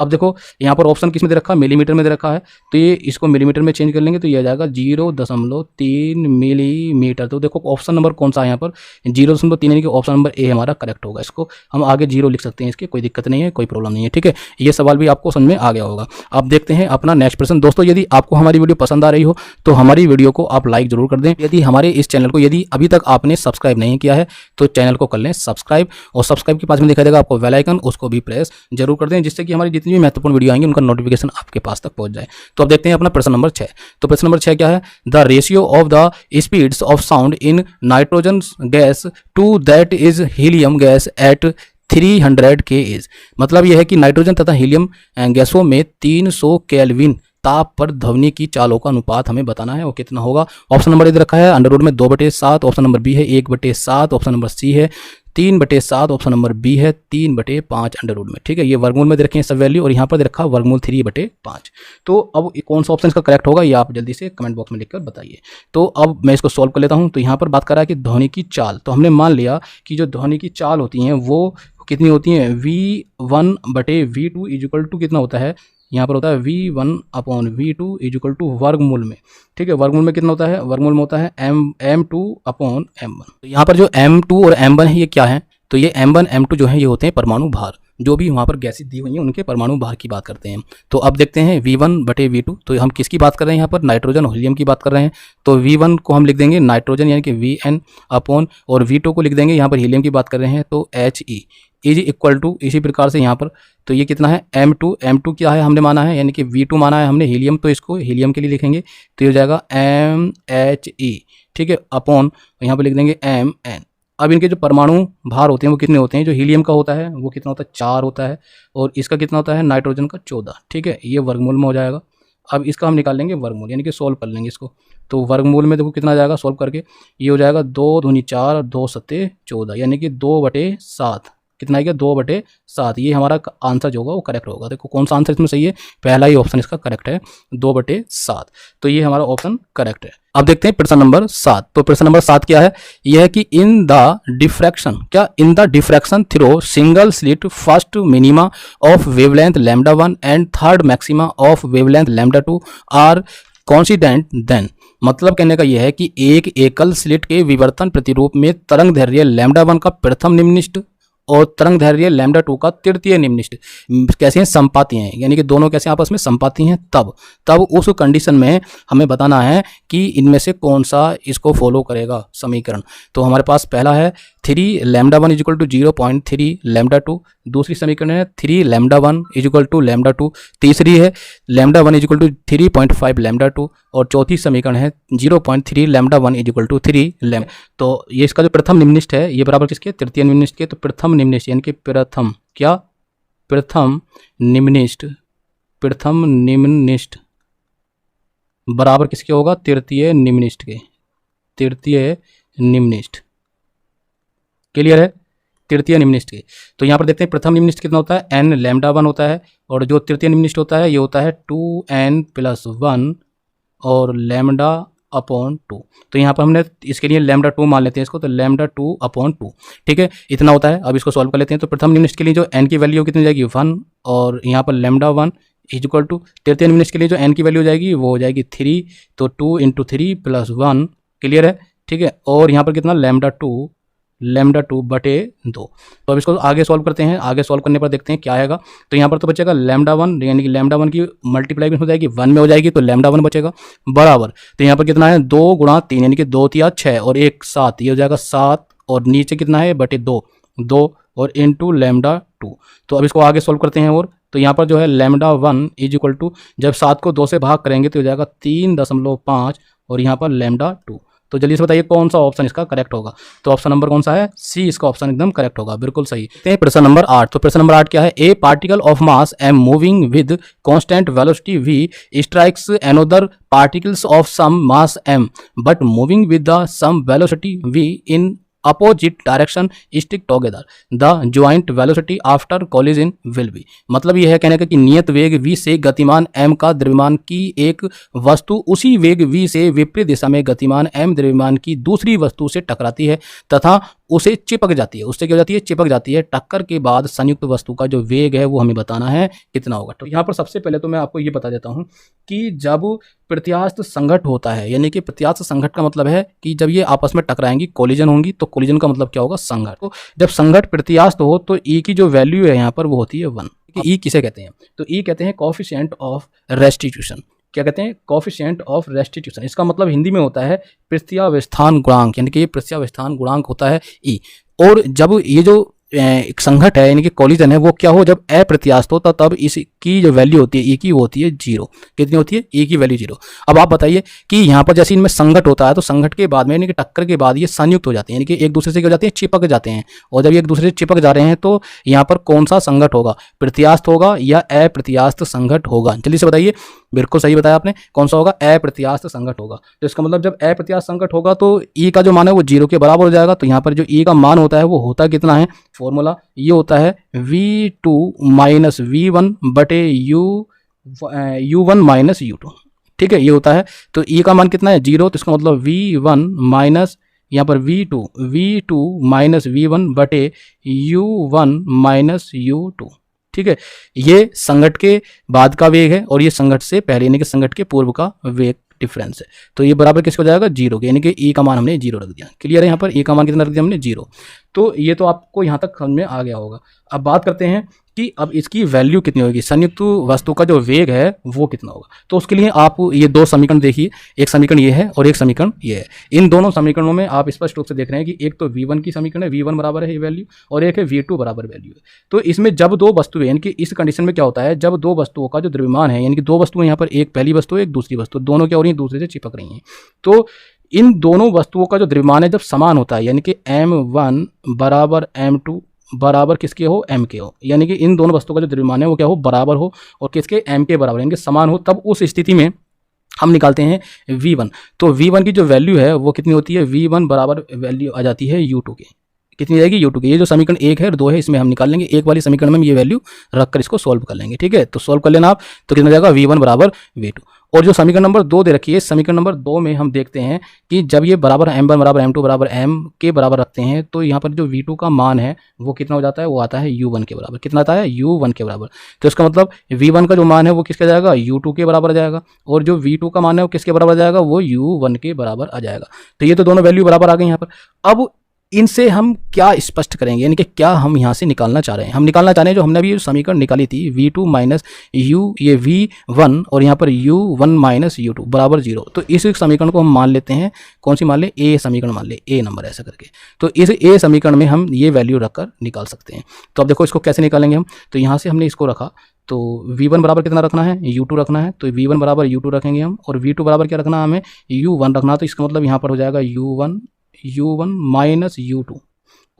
अब देखो यहाँ पर ऑप्शन किस में दे रखा है, मिलीमीटर में दे रखा है, तो ये इसको मिलीमीटर में चेंज कर लेंगे तो ये आ जाएगा 0.3 मिलीमीटर। तो देखो ऑप्शन नंबर कौन सा है यहाँ पर 0.3, यानी कि ऑप्शन नंबर ए हमारा करेक्ट होगा। इसको हम आगे 0 लिख सकते हैं, इसके कोई दिक्कत नहीं है, कोई प्रॉब्लम नहीं है, ठीक है। ये सवाल भी आपको समझ में आ गया होगा। अब देखते हैं अपना नेक्स्ट प्रश्न। दोस्तों यदि आपको हमारी वीडियो पसंद आ रही हो तो हमारी वीडियो को आप लाइक जरूर कर दें। यदि हमारे इस चैनल को यदि अभी तक आपने सब्सक्राइब नहीं किया है तो चैनल को कर लें सब्सक्राइब, और सब्सक्राइब के पास में दिखाई देगा आपको बेल आइकन, उसको भी प्रेस जरूर कर दें, जिससे कि हमारी जितनी भी महत्वपूर्ण वीडियो आएंगी उनका नोटिफिकेशन आपके पास तक पहुंच जाए। तो अब देखते हैं अपना प्रश्न नंबर 6। तो प्रश्न नंबर 6 क्या है, the ratio of the speeds of sound in nitrogen gas to that is helium gas at 300 K। मतलब यह है कि नाइट्रोजन तथा हीलियम गैसों में 300 केल्विन ताप पर ध्वनि की चालों का अनुपात हमें बताना है, वो कितना होगा। ऑप्शन नंबर इधर रखा है अंडर में 2/7, ऑप्शन नंबर बी है 1/7, ऑप्शन नंबर सी है 3/7, ऑप्शन नंबर बी है 3/5 अंडर रूट में, ठीक है। ये वर्गमूल में दे रखे हैं सब वैल्यू, और यहाँ पर दे रखा वर्गमूल 3/5। तो अब कौन सा ऑप्शन इसका करेक्ट होगा ये आप जल्दी से कमेंट बॉक्स में लिखकर बताइए। तो अब मैं इसको सॉल्व कर लेता हूँ। तो यहाँ पर बात कर रहा है कि ध्वनि की चाल, तो हमने मान लिया कि जो ध्वनि की चाल होती हैं वो कितनी होती हैं, V1/V2 इक्वल टू कितना होता है, यहाँ पर होता है V1/V2 इक्वल टू वर्गमूल में, ठीक है। वर्गमूल में कितना होता है, वर्गमूल में होता है M2/M1। तो यहाँ पर जो M2 और M1 है ये क्या है, तो ये M1 M2 जो है ये होते हैं परमाणु भार, जो भी वहाँ पर गैसें दी हुई हैं उनके परमाणु भार की बात करते हैं। तो अब देखते हैं V1/V2, तो हम किसकी बात कर रहे हैं, यहाँ पर नाइट्रोजन और हीलियम की बात कर रहे हैं। तो V1 को हम लिख देंगे नाइट्रोजन यानी कि VN अपॉन, और V2 को लिख देंगे, यहाँ पर हीलियम की बात कर रहे हैं तो HE इज इक्वल टू, इसी प्रकार से यहाँ पर तो ये कितना है M2 क्या है हमने माना है, यानी कि V2 माना है हमने हीलियम, तो इसको हीलियम के लिए लिखेंगे तो ये हो जाएगा MHE, ठीक है, अपॉन यहाँ पर लिख देंगे MN। अब इनके जो परमाणु भार होते हैं वो कितने होते हैं, जो हीलियम का होता है वो कितना होता है 4 होता है, और इसका कितना होता है नाइट्रोजन का 14, ठीक है। ये वर्गमूल में हो जाएगा। अब इसका हम निकाल लेंगे वर्गमूल, यानी कि सोल्व कर लेंगे इसको। तो वर्गमूल में देखो कितना आ जाएगा सोल्व करके, ये हो जाएगा 2 दूनी 4 और 2 सत्ते 14, यानी कि 2/7। कितना आएगा 2/7। ये हमारा आंसर जो होगा वो करेक्ट होगा। देखो कौन सा आंसर इसमें सही है, पहला ही ऑप्शन इसका करेक्ट है 2/7। तो ये हमारा ऑप्शन करेक्ट है। अब देखते हैं प्रश्न नंबर 7। तो प्रश्न नंबर 7 क्या है, यह है कि in the diffraction through single slit first minima of wavelength λ1 and third maxima of wavelength λ2 are coincident then. मतलब कहने का यह है कि एक एकल स्लिट के विवर्तन प्रतिरूप में तरंग दैर्घ्य λ1 का प्रथम निम्नलिखित और तरंग दैर्घ्य λ2 का तृतीय निम्नलिखित कैसे हैं, संपाती हैं, यानी कि दोनों कैसे आपस में संपाती हैं। तब उस कंडीशन में हमें बताना है कि इनमें से कौन सा इसको फॉलो करेगा समीकरण। तो हमारे पास पहला है 3 λ1 इक्वल टू 0.3 λ2, दूसरी समीकरण है 3 λ1 इक्वल टू λ2, तीसरी है λ1 इक्वल टू 3.5 λ2, और चौथी समीकरण है 0.3 λ1 इक्वल टू 3 λ। तो ये इसका जो प्रथम निम्नलिखित है ये बराबर किसके, तृतीय निम्नलिखित के। तो प्रथम निम्नलिखित यानी कि प्रथम निम्नलिखित बराबर किसके होगा, तृतीय निम्नलिखित के। तृतीय निम्नलिखित क्लियर है, तृतीय निम्नलिखित के। तो यहाँ पर देखते हैं प्रथम निम्नलिखित कितना होता है n λ1 होता है, और जो तृतीय निम्नलिखित होता है ये होता है 2n+1 और λ/2। तो यहाँ पर हमने इसके लिए λ2 मान लेते हैं इसको, तो λ2/2, ठीक है, इतना होता है। अब इसको सॉल्व कर लेते हैं। तो प्रथम निम्नलिखित के लिए जो n की वैल्यू कितनी जाएगी 1, और यहाँ पर λ1 इक्वल टू तृतीय निम्नलिखित के लिए जो n की वैल्यू हो जाएगी वो हो जाएगी 3, तो 2 × 3 + 1 क्लियर है, ठीक है। और यहाँ पर कितना λ2/2। तो अब इसको आगे सॉल्व करते हैं। आगे सॉल्व करने पर देखते हैं क्या आएगा। तो यहाँ पर तो बचेगा λ1, यानी कि λ1 की मल्टीप्लाई हो जाएगी 1 में हो जाएगी, तो λ1 बचेगा बराबर। तो यहाँ पर कितना है 2 × 3 यानी कि 2 × 3 = 6 और 1 7, ये हो जाएगा 7, और नीचे कितना है /2 और इंटू λ2। तो अब इसको आगे सॉल्व करते हैं। और तो यहाँ पर जो है λ1 इक्वल टू जब 7 को 2 से भाग करेंगे तो हो जाएगा 3.5, और यहाँ पर λ2 तो जल्दी से बताइए कौन सा ऑप्शन इसका करेक्ट होगा। तो ऑप्शन नंबर कौन सा है, सी इसका ऑप्शन एकदम करेक्ट होगा, बिल्कुल सही। प्रश्न नंबर 8। तो प्रश्न नंबर 8 क्या है, a particle of mass M moving with constant velocity V strikes another particles of some mass m but moving with the some velocity v in opposite direction stick together the joint velocity after collision will be। मतलब यह है कहने का कि नियत वेग v से गतिमान m का द्रव्यमान की एक वस्तु उसी वेग v से विपरीत दिशा में गतिमान m द्रव्यमान की दूसरी वस्तु से टकराती है तथा उसे चिपक जाती है। उससे क्या हो जाती है, चिपक जाती है। टक्कर के बाद संयुक्त वस्तु का जो वेग है वो हमें बताना है कितना होगा। तो यहाँ पर सबसे पहले तो मैं आपको ये बता देता हूँ कि जब प्रत्यास्थ संघट होता है, यानी कि प्रत्यास्थ संघट का मतलब है कि जब ये आपस में टकराएंगी, कोलिजन होंगी, तो कोलिजन का मतलब क्या होगा, संघट। तो जब संघट प्रत्यास्थ हो तो ई की जो वैल्यू है यहाँ पर वो होती है 1। ई किसे कहते हैं, तो ई कहते हैं कोएफिशिएंट ऑफ रेस्टिट्यूशन। क्या कहते हैं, कोएफिशिएंट ऑफ रेस्टिट्यूशन। इसका मतलब हिंदी में होता है प्रत्यावस्थान गुणांक, यानी कि ये प्रत्यावस्थान गुणांक होता है ई। और जब ये जो एक संघट है यानी कि कोलिजन है वो क्या हो, जब अप्रत्यास्थ होता तब इसकी जो वैल्यू होती है ई की वो होती है 0। कितनी होती है, ई की वैल्यू 0। अब आप बताइए कि यहाँ पर जैसे इनमें संघट होता है तो संघट के बाद में यानी कि टक्कर के बाद ये संयुक्त हो जाते हैं, यानी कि एक दूसरे से क्या हो जाते हैं, चिपक जाते हैं। और जब एक दूसरे से चिपक जा रहे हैं तो यहाँ पर कौन सा संघट होगा, प्रत्यास्थ होगा या अप्रत्यास्थ संघट होगा। जल्दी से बताइए, बिल्कुल सही बताया आपने, कौन सा होगा, अप्रत्यास्थ संघट होगा। तो इसका मतलब जब अप्रत्यास्थ संघट होगा तो ई का जो मान है वो 0 के बराबर हो जाएगा। तो यहाँ पर जो ई का मान होता है वो होता कितना है, फॉर्मूला ये होता है v2 माइनस v1 बटे u1 माइनस u2। ठीक है, ये होता है। तो ई का मान कितना है, 0। तो इसका मतलब v1 माइनस यहाँ पर v2 माइनस v1 बटे u1 माइनस u2। ठीक है, ये संघट के बाद का वेग है और ये संघट से पहले यानी कि संघट के पूर्व का वेग डिफरेंस है। तो ये बराबर किसको जाएगा, 0 के, यानी कि ई का मान हमने 0 रख दिया। क्लियर है, यहाँ पर ई का मान कितना रख दिया हमने, 0। तो ये तो आपको यहाँ तक समझ में आ गया होगा। अब बात करते हैं कि अब इसकी वैल्यू कितनी होगी, संयुक्त वस्तु का जो वेग है वो कितना होगा। तो उसके लिए आप ये दो समीकरण देखिए, एक समीकरण ये है और एक समीकरण ये है। इन दोनों समीकरणों में आप स्पष्ट रूप से देख रहे हैं कि एक तो v1 की समीकरण है, v1 बराबर है ये वैल्यू, और एक है v2 बराबर वैल्यू है। तो इसमें जब दो वस्तुएं, यानी कि इस कंडीशन में क्या होता है, जब दो वस्तुओं का जो द्रव्यमान है, यानी कि दो वस्तुएं यहाँ पर, एक पहली वस्तु एक दूसरी वस्तु, दोनों क्या हो रही है, दूसरे से चिपक रही हैं। तो इन दोनों वस्तुओं का जो द्रव्यमान है जब समान होता है, यानी कि m1 बराबर m2 बराबर किसके हो, m के हो, यानी कि इन दोनों वस्तुओं का जो द्रव्यमान है वो क्या हो, बराबर हो और किसके, m के बराबर, यानी कि समान हो, तब उस स्थिति में हम निकालते हैं v1। तो v1 की जो वैल्यू है वो कितनी होती है, v1 बराबर वैल्यू आ जाती है u2 के। कितनी जाएगी, u2 के। ये जो समीकरण 1 है और 2 है इसमें हम निकाल लेंगे, एक वाली समीकरण में हम ये वैल्यू रखकर इसको सॉल्व कर लेंगे। ठीक है, तो सॉल्व कर लेना आप, तो कितना जाएगा, v1 बराबर v2। और जो समीकरण नंबर 2 दे रखी है, समीकरण नंबर 2 में हम देखते हैं कि जब ये बराबर m1 बराबर m2 बराबर m के बराबर रखते हैं तो यहाँ पर जो v2 का मान है वो कितना हो जाता है, वो आता है u1 के बराबर। कितना आता है, u1 के बराबर। तो इसका मतलब v1 का जो मान है वो किसके जाएगा, u2 के बराबर आ जाएगा, और जो v2 का मान है वो किसके बराबर आ जाएगा, वो u1 के बराबर आ जाएगा। तो ये तो दोनों वैल्यू बराबर आ गई यहाँ पर। अब इनसे हम क्या स्पष्ट करेंगे, यानी कि क्या हम यहाँ से निकालना चाह रहे हैं, हम निकालना चाह रहे हैं जो हमने अभी समीकरण निकाली थी v2 माइनस u, ये v1 और यहाँ पर u1 माइनस u2 बराबर 0। तो इस समीकरण को हम मान लेते हैं, कौन सी मान ले, ए समीकरण मान ले, ए नंबर ऐसा करके। तो इस ए समीकरण में हम ये वैल्यू रखकर निकाल सकते हैं। तो अब देखो इसको कैसे निकालेंगे हम, तो यहाँ से हमने इसको रखा, तो v1 बराबर कितना रखना है, u2 रखना है, तो v1 बराबर u2 रखेंगे हम, और v2 बराबर क्या रखना है हमें, u1 रखना। तो इसका मतलब यहाँ पर हो जाएगा u1 माइनस u2,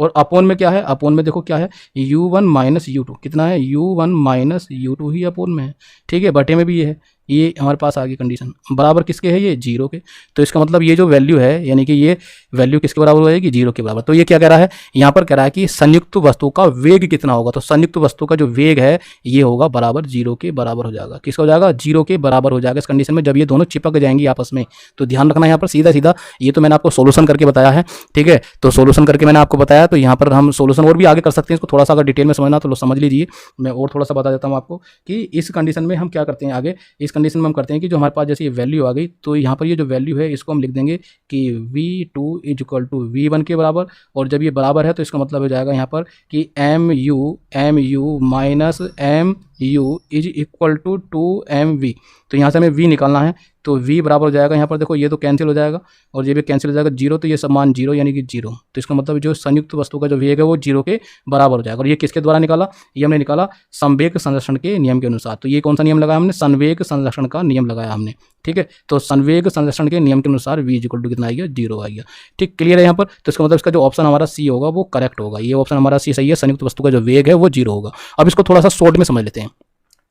और अपोन में क्या है, अपोन में देखो क्या है, u1 माइनस u2 कितना है, u1 माइनस u2 ही अपोन में है। ठीक है, बटे में भी ये है, ये हमारे पास आ गई कंडीशन, बराबर किसके है, ये 0 के। तो इसका मतलब ये जो वैल्यू है, यानी कि ये वैल्यू किसके बराबर हो जाएगी, 0 के बराबर। तो ये क्या कह रहा है, यहाँ पर कह रहा है कि संयुक्त वस्तु का वेग कितना होगा। तो संयुक्त वस्तु का जो वेग है ये होगा बराबर 0 के बराबर हो जाएगा। किसका हो जाएगा, 0 के बराबर हो जाएगा इस कंडीशन में, जब ये दोनों चिपक जाएंगी आपस में। तो ध्यान रखना यहाँ पर सीधा सीधा, ये तो मैंने आपको सोल्यूशन करके बताया है। ठीक है, तो सोल्यूशन करके मैंने आपको बताया, तो यहाँ पर हम सोल्यूशन और भी आगे कर सकते हैं। इसको थोड़ा सा अगर डिटेल में समझना तो समझ लीजिए, मैं और थोड़ा सा बता देता हूँ आपको कि इस कंडीशन में हम क्या करते हैं आगे। इस कंडीशन में हम करते हैं कि जो हमारे पास जैसे ये वैल्यू आ गई, तो यहाँ पर ये जो वैल्यू है इसको हम लिख देंगे कि v2 is equal to v1 के बराबर, और जब ये बराबर है तो इसका मतलब हो जाएगा यहाँ पर कि mu minus mu is equal to 2mv। तो यहाँ से हमें v निकालना है, तो v बराबर हो जाएगा यहाँ पर देखो, ये तो कैंसिल हो जाएगा और ये भी कैंसिल हो जाएगा, 0, तो ये सब मान 0 यानी कि 0। तो इसका मतलब जो संयुक्त वस्तु का जो वेग है वो 0 के बराबर हो जाएगा। और ये किसके द्वारा निकाला, ये हमने निकाला संवेग संरक्षण के नियम के अनुसार। तो ये कौन सा नियम लगाया हमने, संवेग संरक्षण का नियम लगाया हमने। ठीक है। तो संवेग संरक्षण के नियम के अनुसार v इक्वल टू कितना आएगा, 0 आएगा। ठीक, क्लियर है यहाँ पर। तो इसका मतलब इसका जो ऑप्शन हमारा सी होगा वो करेक्ट होगा। ये ऑप्शन हमारा सी सही है, संयुक्त वस्तु का जो वेग है वो 0 होगा। अब इसको थोड़ा सा शॉर्ट में समझ लेते हैं।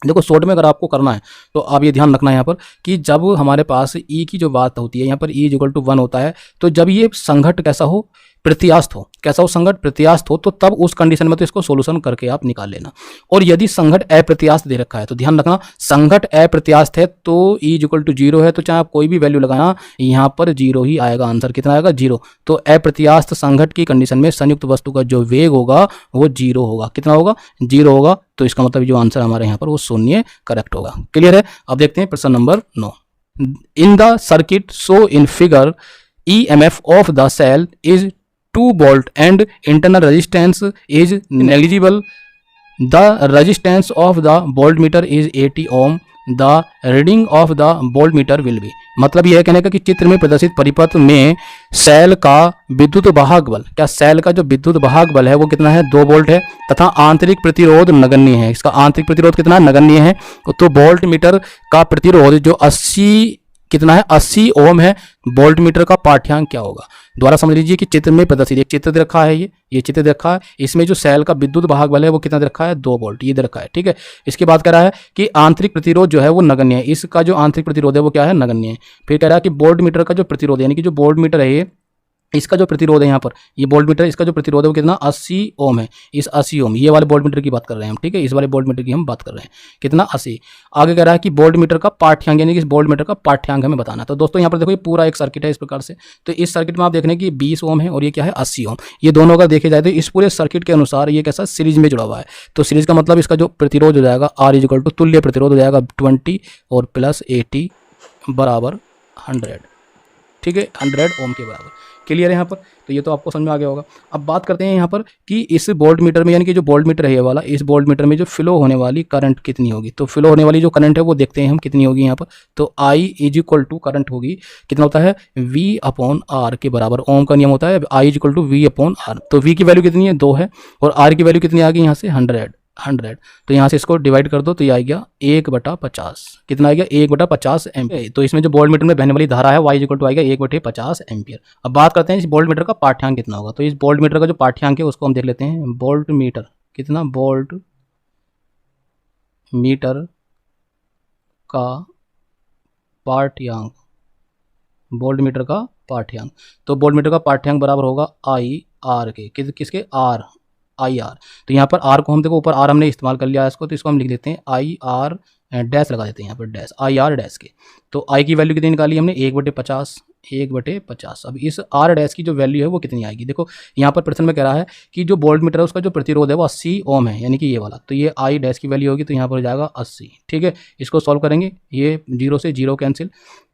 देखो शॉर्ट में अगर आपको करना है तो आप ये ध्यान रखना है यहाँ पर कि जब हमारे पास ई की जो बात होती है यहाँ पर ई इक्वल टू 1 होता है, तो जब ये संघट कैसा हो, प्रत्यास्थ हो, कैसा हो, संघट प्रत्यास्थ हो, तो तब उस कंडीशन में तो इसको सोल्यूशन करके आप निकाल लेना। और यदि संघट अप्रत्यास्थ दे रखा है तो ध्यान रखना, संघट अप्रत्यास्थ है तो ई इक्वल टू 0 है, तो चाहे आप कोई भी वैल्यू लगाना यहाँ पर 0 ही आएगा, आंसर कितना आएगा, 0। तो अप्रत्यास्थ संघट की कंडीशन में संयुक्त वस्तु का जो वेग होगा वो 0 होगा। कितना होगा, 0 होगा। तो इसका मतलब जो आंसर हमारे यहाँ पर वो शून्य करेक्ट होगा। क्लियर है। अब देखते हैं प्रश्न number 9। In the circuit show in figure EMF of the cell is 2 volt and internal resistance is negligible. The resistance of the voltmeter is 80 ohm. The reading of the voltmeter will be, मतलब यह कहने का कि चित्र में प्रदर्शित परिपथ में सेल का विद्युत वाहक बल, क्या सेल का जो विद्युत वाहक बल है वो कितना है, 2 वोल्ट है, तथा आंतरिक प्रतिरोध नगण्य है। इसका आंतरिक प्रतिरोध कितना नगण्य है, तो वोल्ट मीटर का प्रतिरोध जो 80 कितना है, 80 ओम है। वोल्ट मीटर का पाठ्यांक क्या होगा, द्वारा समझ लीजिए कि चित्र में प्रदर्शित एक चित्र दे रखा है, ये चित्र दे रखा है, इसमें जो सेल का विद्युत वाहक बल है वो कितना दे रखा है, 2 वोल्ट, ये दे रखा है। ठीक है। इसके बाद कह रहा है कि आंतरिक प्रतिरोध जो है वो नगण्य है, इसका जो आंतरिक प्रतिरोध है वो क्या है, नगण्य है। फिर कह रहा है कि वोल्ट मीटर का जो प्रतिरोध यानी कि जो वोल्ट मीटर है इसका जो प्रतिरोध है यहाँ पर, ये वोल्ट मीटर इसका जो प्रतिरोध है वो कितना, 80 ओम है। इस 80 ओम, ये वाले वोल्ट मीटर की बात कर रहे हैं हम। ठीक है, इस वाले वोल्ट मीटर की हम बात कर रहे हैं, कितना, 80। आगे कह रहा है कि वोल्ट मीटर का पाठ्यांक यानी कि इस वोल्ट मीटर का पाठ्यांक हमें बताना। तो दोस्तों यहाँ पर देखो ये पूरा एक सर्किट है इस प्रकार से। तो इस सर्किट में आप देख रहे हैं कि 20 ओम है और ये क्या है, 80 ओम। ये दोनों अगर देखे जाए तो इस पूरे सर्किट के अनुसार ये कैसा सीरीज में जुड़ा हुआ है। तो सीरीज का मतलब इसका जो प्रतिरोध हो जाएगा R इक्वल टू तुल्य प्रतिरोध हो जाएगा 20 और प्लस 80 बराबर 100। ठीक है, 100 ओम के बराबर। क्लियर है यहाँ पर। तो ये तो आपको समझ में आ गया होगा। अब बात करते हैं यहाँ पर कि इस वोल्ट मीटर में यानी कि जो वोल्ट मीटर है ये वाला, इस वोल्ट मीटर में जो फ्लो होने वाली करंट कितनी होगी। तो फ्लो होने वाली जो करंट है वो देखते हैं हम कितनी होगी यहाँ पर। तो I is equal to current होगी, कितना होता है, V अपॉन R के बराबर। ओम का नियम होता है I is equal to V upon R। तो V की वैल्यू कितनी है, 2 है, और R की वैल्यू कितनी आ गई यहाँ से, 100। तो यहाँ से इसको डिवाइड कर दो तो ये आ गया 1/50। कितना आ गया, 1/50 एम्पियर। तो इसमें जो वोल्ट मीटर में बहने वाली धारा है वाई इक्वल टू आएगा 1/50 एम्पियर। अब बात करते हैं इस वोल्ट मीटर का पाठ्यांक कितना होगा। तो इस वोल्ट मीटर का जो पाठ्यांक है उसको हम देख लेते हैं। वोल्ट मीटर कितना, वोल्ट मीटर का पाठ्यांक, वोल्ट मीटर का पाठ्यांक। तो वोल्ट मीटर का पाठ्यांक बराबर होगा IR के, किसके, IR। तो यहाँ पर R को हम देखो ऊपर R हमने इस्तेमाल कर लिया है इसको, तो इसको हम लिख देते हैं IR डैश लगा देते हैं यहाँ पर, डैश IR डैश के। तो I की वैल्यू कितनी निकाली हमने, 1/50, 1/50। अब इस R डैश की जो वैल्यू है वो कितनी आएगी, देखो यहाँ पर प्रश्न में कह रहा है कि जो वोल्ट मीटर है उसका जो प्रतिरोध है वो 80 ओम है, यानी कि ये वाला। तो ये I डैश की वैल्यू होगी तो यहाँ पर हो जाएगा 80। ठीक है, इसको सॉल्व करेंगे, ये 0 से 0 कैंसिल।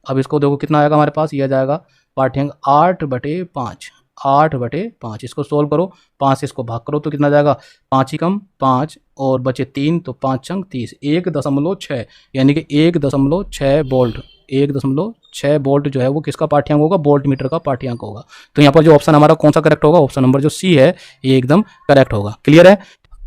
अब इसको देखो कितना आएगा हमारे पास, ये आ जाएगा पाठ्यांक 8/5, 8/5। इसको सोल्व करो, 5 से इसको भाग करो तो कितना जाएगा, 5 ही कम 5 और बचे 3, तो 5 छंग 30, 1.6 यानी कि 1.6 वोल्ट, 1.6 वोल्ट जो है वो किसका पाठ्यांक होगा, वोल्ट मीटर का पाठ्यांक होगा। तो यहाँ पर जो ऑप्शन हमारा कौन सा करेक्ट होगा, ऑप्शन नंबर जो सी है ये एकदम करेक्ट होगा। क्लियर है।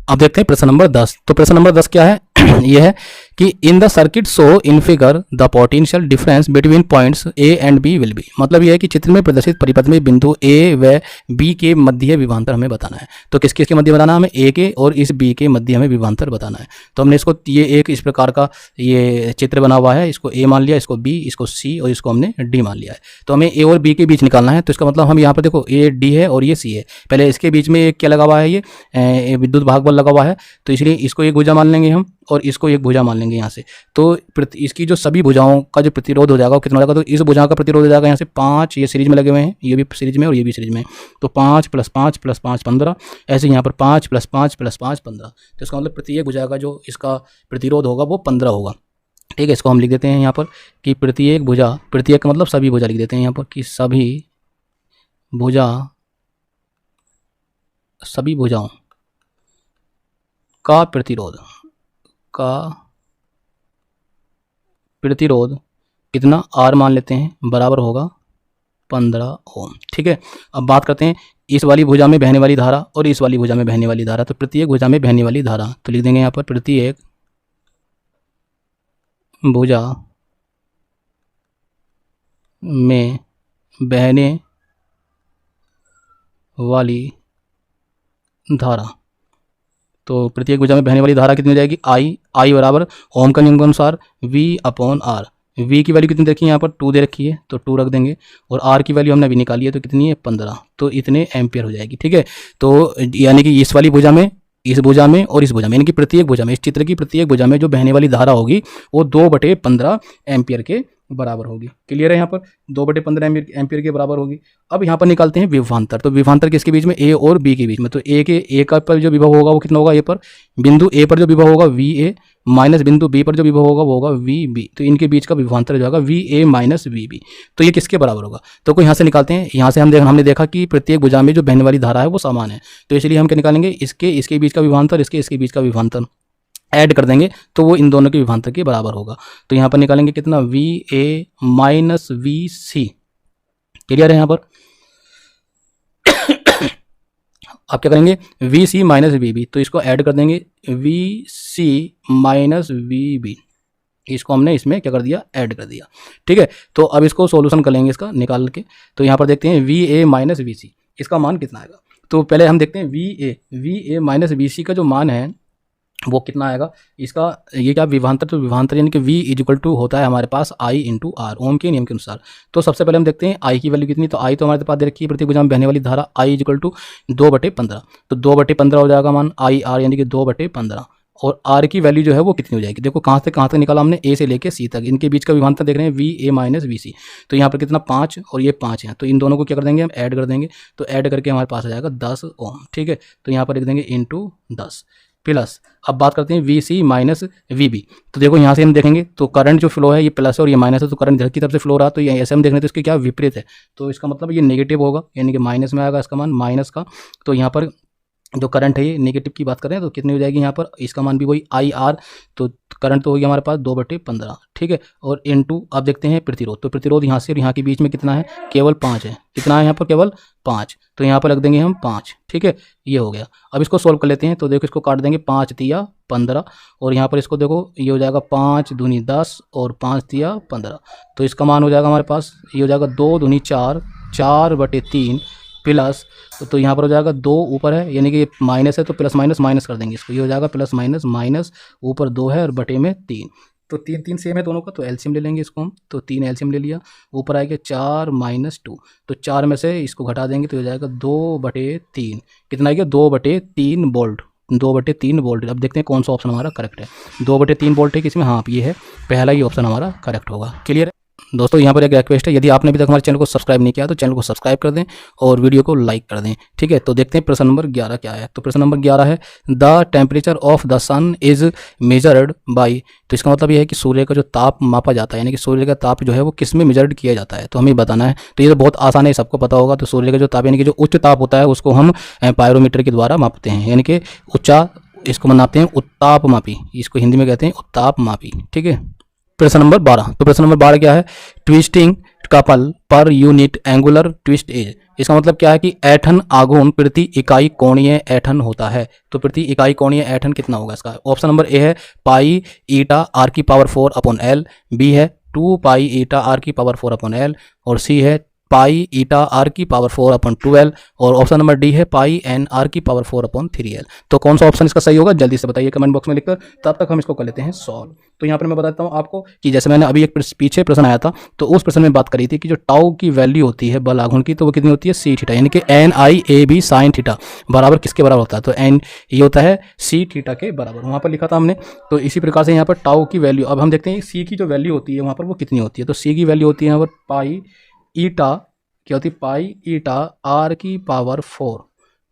अब देखते हैं प्रश्न नंबर 10। तो प्रश्न नंबर 10 क्या है यह है कि in the circuit show in figure the potential difference between points A and B will be, मतलब यह है कि चित्र में प्रदर्शित परिपथ में बिंदु A व B के मध्य विभवांतर हमें बताना है। तो किस किस के मध्य बताना है हमें, A के और इस B के मध्य हमें विभवांतर बताना है। तो हमने इसको ये एक इस प्रकार का ये चित्र बना हुआ है, इसको A मान लिया, इसको B, इसको C और इसको हमने D मान लिया है। तो हमें A और B के बीच निकालना है। तो इसका मतलब हम यहाँ पर देखो A D है और ये C है, पहले इसके बीच में क्या लगा हुआ है, ये विद्युत भाग बल लगा हुआ है, तो इसलिए इसको एक भुजा मान लेंगे हम और इसको एक भुजा मान लेंगे यहाँ से। तो इसकी जो सभी भुजाओं का जो प्रतिरोध हो जाएगा वो कितना हो जाएगा, तो इस भुजा का प्रतिरोध हो जाएगा यहाँ से 5, ये सीरीज में लगे हुए हैं, ये भी सीरीज में और ये भी सीरीज में। तो 5 + 5 + 5 15, ऐसे यहाँ पर 5 + 5 + 5 15। तो इसका मतलब प्रत्येक भुजा का जो इसका प्रतिरोध होगा वो 15 होगा। ठीक है, इसको हम लिख देते हैं यहाँ पर कि प्रत्येक भुजा, प्रत्येक का मतलब सभी भुजा लिख देते हैं यहाँ पर कि सभी भुजाओं का प्रतिरोध कितना, R मान लेते हैं, बराबर होगा 15 ओम। ठीक है, अब बात करते हैं इस वाली भुजा में बहने वाली धारा और इस वाली भुजा में बहने वाली धारा। तो प्रत्येक भुजा में बहने वाली धारा तो लिख देंगे यहाँ पर प्रत्येक भुजा में बहने वाली धारा, तो प्रत्येक भुजा में बहने वाली धारा कितनी हो जाएगी, आई बराबर ओम का नियम के अनुसार V अपॉन आर। V की वैल्यू कितनी देखी है यहाँ पर 2 दे रखी है तो 2 रख देंगे, और R की वैल्यू हमने अभी निकाली है तो कितनी है 15, तो इतने एम्पियर हो जाएगी। ठीक है, तो यानी कि इस वाली भुजा में, इस भुजा में और इस भुजा में, यानी कि प्रत्येक भुजा में, इस चित्र की प्रत्येक भुजा में जो बहने वाली धारा होगी वो 2/15 एम्पियर के बराबर होगी। क्लियर है, यहाँ पर 2/15 एम्पियर के बराबर होगी। अब यहाँ पर निकालते हैं विभवांतर। तो विभवांतर किसके बीच में, ए और बी के बीच में। तो ए का पर जो विभव होगा वो कितना होगा, ए पर, बिंदु ए पर जो विभव होगा वी ए माइनस बिंदु बी पर जो विभव होगा वो होगा वी बी। तो इनके बीच का विभवांतर जो होगा V A minus V B. तो ये किसके बराबर होगा, तो कोई यहाँ से निकालते हैं। यहाँ से हमने देखा कि प्रत्येक भुजा में जो बहने वाली धारा है वो समान है, तो इसलिए हम क्या निकालेंगे, इसके बीच का विभवांतर, इसके बीच का विभवांतर ऐड कर देंगे तो वो इन दोनों के विभवांतर के बराबर होगा। तो यहाँ पर निकालेंगे कितना, V A minus V C. Clear है यहाँ पर। आप क्या करेंगे, V C minus V B, तो इसको ऐड कर देंगे, V C minus V B, इसको हमने इसमें क्या कर दिया, ऐड कर दिया। ठीक है, तो अब इसको सॉल्यूशन कर लेंगे इसका निकाल के। तो यहाँ पर देखते हैं वी ए माइनस वी सी, इसका मान कितना आएगा। तो पहले हम देखते हैं वी ए माइनस वी सी का जो मान है वो कितना आएगा। इसका ये क्या विभवांतर, तो विभवांतर यानी कि V इक्वल टू होता है हमारे पास I इंटू आर, ओम के नियम के अनुसार। तो सबसे पहले हम देखते हैं I की वैल्यू कितनी, तो I तो हमारे पास दे रखी है, प्रत्येक भुजा में बहने वाली धारा I इक्वल टू 2/15, तो 2/15 हो जाएगा मान आई आर, यानी कि 2/15। और R की वैल्यू जो है वो कितनी हो जाएगी, देखो कहाँ से कहाँ तक निकाला हमने, A से लेके C तक, इनके बीच का विभवांतर देख रहे हैं वी ए माइनस वी सी। तो यहाँ पर कितना 5 और ये 5 है, तो इन दोनों को क्या कर देंगे हम, ऐड कर देंगे। तो ऐड करके हमारे पास आ जाएगा 10 ओम। ठीक है, तो यहाँ पर लिख देंगे इंटू 10 प्लस। अब बात करते हैं V C minus V B. तो देखो यहाँ से हम देखेंगे तो करंट जो फ्लो है ये प्लस है और ये माइनस है, तो करंट इधर की तरफ से फ्लो रहा है, तो ये ऐसे हम देख रहे हैं तो इसके क्या विपरीत है, तो इसका मतलब ये नेगेटिव होगा, यानी कि माइनस में आएगा इसका मान, माइनस का। तो यहाँ पर जो करंट है ये नेगेटिव की बात करें तो कितनी हो जाएगी यहाँ पर, इसका मान भी वही आई आर, तो करंट तो होगी हमारे पास 2/15। ठीक है, और इनटू अब देखते हैं प्रतिरोध। तो प्रतिरोध यहाँ से और यहाँ के बीच में कितना है, केवल 5 है। कितना है यहाँ पर, केवल 5, तो यहाँ पर रख देंगे हम 5। ठीक है, ये हो गया। अब इसको सोल्व कर लेते हैं। तो देखो इसको काट देंगे, 5 तिया 15, और यहाँ पर इसको देखो ये हो जाएगा 5 दूनी 10 और 5 तिया 15, तो इसका मान हो जाएगा हमारे पास, ये हो जाएगा 2 दूनी 4, 4/3 प्लस, तो यहाँ पर हो जाएगा 2 ऊपर है, यानी कि माइनस है तो प्लस माइनस माइनस कर देंगे इसको, ये हो जाएगा प्लस माइनस माइनस, ऊपर 2 है और बटे में 3, तो 3 सेम है दोनों का, तो एलसीएम ले लेंगे इसको हम। तो 3 एलसीएम ले लिया, ऊपर आएगा 4 माइनस 2, तो 4 में से इसको घटा देंगे तो हो जाएगा 2/3, कितना आएगा 2/3 वोल्ट, 2/3 वोल्ट। अब देखते हैं कौन सा ऑप्शन हमारा करेक्ट है। 2/3 वोल्ट है किसमें, हाँ ये है, पहला ही ऑप्शन हमारा करेक्ट होगा। क्लियर है दोस्तों। यहाँ पर एक रिक्वेस्ट है, यदि आपने अभी तक हमारे चैनल को सब्सक्राइब नहीं किया तो चैनल को सब्सक्राइब कर दें और वीडियो को लाइक कर दें। ठीक है, तो देखते हैं प्रश्न नंबर 11 क्या है। तो प्रश्न नंबर 11 है, the temperature of the sun is measured by. तो इसका मतलब ये है कि सूर्य का जो ताप मापा जाता है, यानी कि सूर्य का ताप जो है वो किस में मेजर्ड किया जाता है, तो हमें बताना है। तो ये तो बहुत आसान है, सबको पता होगा। तो सूर्य का जो ताप यानी कि जो उच्च ताप होता है उसको हम पायरोमीटर के द्वारा मापते हैं, यानी कि ऊंचा, इसको मनाते हैं उत्ताप मापी, इसको हिंदी में कहते हैं उत्ताप मापी। ठीक है, प्रश्न नंबर 12। तो प्रश्न नंबर 12 क्या है, twisting couple per unit angular twist is. इसका मतलब क्या है कि ऐठन आघूर्ण प्रति इकाई कोणीय ऐठन होता है। तो प्रति इकाई कोणीय ऐठन कितना होगा इसका। ऑप्शन नंबर ए है पाई ईटा आर की पावर 4/L, बी है 2 पाई ईटा आर की पावर 4/L, और सी है पाई ईटा आर की पावर 4/12, और ऑप्शन नंबर डी है पाई एन आर की पावर 4/3L। तो कौन सा ऑप्शन इसका सही होगा जल्दी से बताइए कमेंट बॉक्स में लिखकर, तब तक हम इसको कर लेते हैं सॉल्व। तो यहाँ पर मैं बताता हूँ आपको कि जैसे मैंने अभी एक पीछे प्रश्न आया था, तो उस प्रश्न में बात करी थी कि जो टाउ की वैल्यू होती है बल आघूर्ण की, तो वो कितनी होती है सी थीटा, यानी कि NIAB साइन थीटा बराबर किसके बराबर होता है, तो एन ये होता है सी थीटा के बराबर, वहाँ पर लिखा था हमने। तो इसी प्रकार से यहाँ पर टाउ की वैल्यू, अब हम देखते हैं सी की जो वैल्यू होती है वहाँ पर वो कितनी होती है। तो सी की वैल्यू होती है यहाँ पर पाई ईटा, क्या होती है पाई ईटा आर की पावर 4।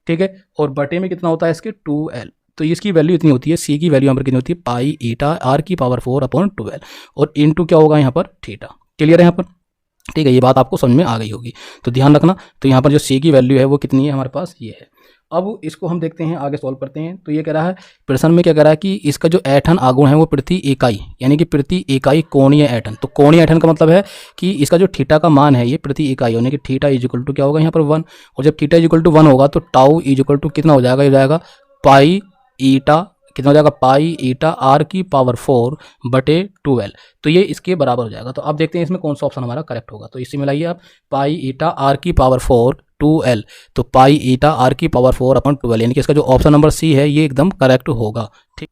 ठीक है, और बटे में कितना होता है इसके 2L, तो इसकी वैल्यू इतनी होती है, सी की वैल्यू यहाँ पर कितनी होती है पाई ईटा आर की पावर 4/12, और इनटू क्या होगा यहाँ पर थीटा। क्लियर है यहाँ पर, ठीक है, ये बात आपको समझ में आ गई होगी, तो ध्यान रखना। तो यहाँ पर जो सी की वैल्यू है वो कितनी है हमारे पास, ये है। अब इसको हम देखते हैं, आगे सॉल्व करते हैं। तो ये कह रहा है प्रश्न में, क्या कह रहा है कि इसका जो ऐठन आघूर्ण है वो प्रति इकाई, यानी कि प्रति इकाई कोणीय ऐठन। तो कोणीय ऐठन का मतलब है कि इसका जो थीटा का मान है ये प्रति इकाई, यानी कि थीटा इज इक्वल टू क्या होगा यहाँ पर 1, और जब थीटा इज इक्वल टू 1 होगा तो टाउ इज इक्वल टू कितना हो जाएगा, ये हो जाएगा पाई ईटा कितना हो जाएगा, पाई ईटा आर की पावर 4 बटे 12। तो ये इसके बराबर हो जाएगा। तो अब देखते हैं इसमें कौन सा ऑप्शन हमारा करेक्ट होगा। तो इसी में लाइए आप पाई ईटा आर की पावर 4 2l, तो पाई ईटा आर की पावर 4 अपॉन 12, यानी कि इसका जो ऑप्शन नंबर सी है ये एकदम करेक्ट होगा। ठीक,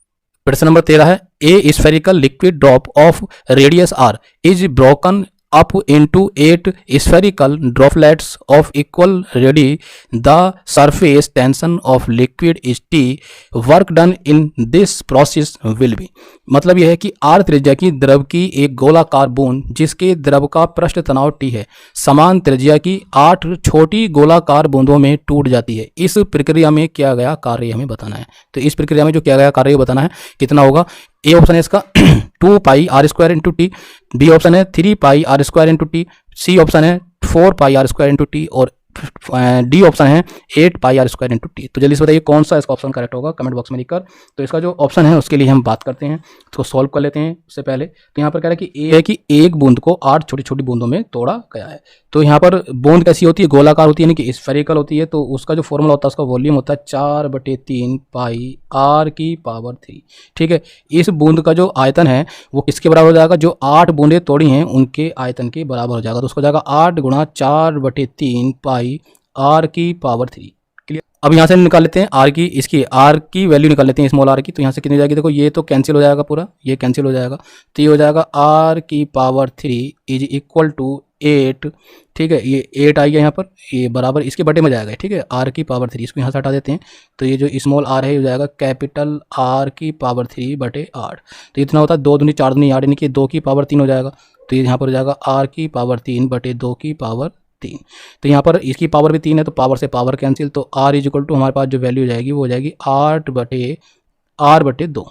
प्रश्न नंबर 13 है, a spherical liquid drop of radius R is broken up into 8 spherical droplets of equal radii. The surface tension of liquid is T. Work done in this process will be. मतलब यह है कि R त्रिज्या की द्रव की एक गोलाकार बूंद जिसके द्रव का पृष्ठ तनाव T है, समान त्रिज्या की 8 छोटी गोलाकार बूंदों में टूट जाती है। इस प्रक्रिया में किया गया कार्य हमें बताना है। तो इस प्रक्रिया में जो किया गया कार्य बताना है, कितना होगा। ए ऑप्शन है इसका 2 pi r square into T, B option है 3 pi r square into T, C option है 4 pi r square into T, और डी ऑप्शन है 8 pi r square into T. तो जल्दी से बताइए कौन सा इसका ऑप्शन करेक्ट होगा कमेंट बॉक्स में लिखकर। तो इसका जो ऑप्शन है उसके लिए हम बात करते हैं, इसको सॉल्व कर लेते हैं। उससे पहले तो यहाँ पर कह रहा है कि ए है कि एक बूंद को 8 छोटी छोटी बूंदों में तोड़ा गया है। तो यहाँ पर बूंद कैसी होती है, गोलाकार होती है, यानी कि स्फेरिकल होती है। तो उसका जो फॉर्मूला होता है, उसका वॉल्यूम होता है 4/3 पाई आर की पावर 3। ठीक है, इस बूंद का जो आयतन है वो किसके बराबर हो जाएगा, जो 8 बूंदें तोड़ी हैं उनके आयतन के बराबर हो जाएगा। तो उसको जाएगा 8 × 4/3 पाई आर की पावर 3। क्लियर। अब यहाँ से निकाल लेते हैं आर की, इसकी आर की वैल्यू निकाल लेते हैं, स्मॉल आर की। तो यहाँ से कितनी जाएगी, देखो ये तो कैंसिल हो जाएगा, पूरा ये कैंसिल हो जाएगा। तो ये हो जाएगा आर की पावर 3 इज इक्वल टू 8। ठीक है, ये 8 आई है यहाँ पर, ये बराबर इसके बटे में जाएगा। ठीक है, आर की पावर 3, इसको यहाँ से हटा देते हैं। तो ये जो स्मॉल आर है ये हो जाएगा कैपिटल आर की पावर 3/8। तो इतना होता है 2 दूनी 4 दूनी 8, यानी कि 2 की पावर 3 हो जाएगा। तो ये यहाँ पर हो जाएगा आर की पावर 3/2 की पावर 3। तो यहाँ पर इसकी पावर भी 3 है, तो पावर से पावर कैंसिल। तो आर इज इक्वल टू हमारे पास जो वैल्यू हो जाएगी वो हो जाएगी 8/r/2।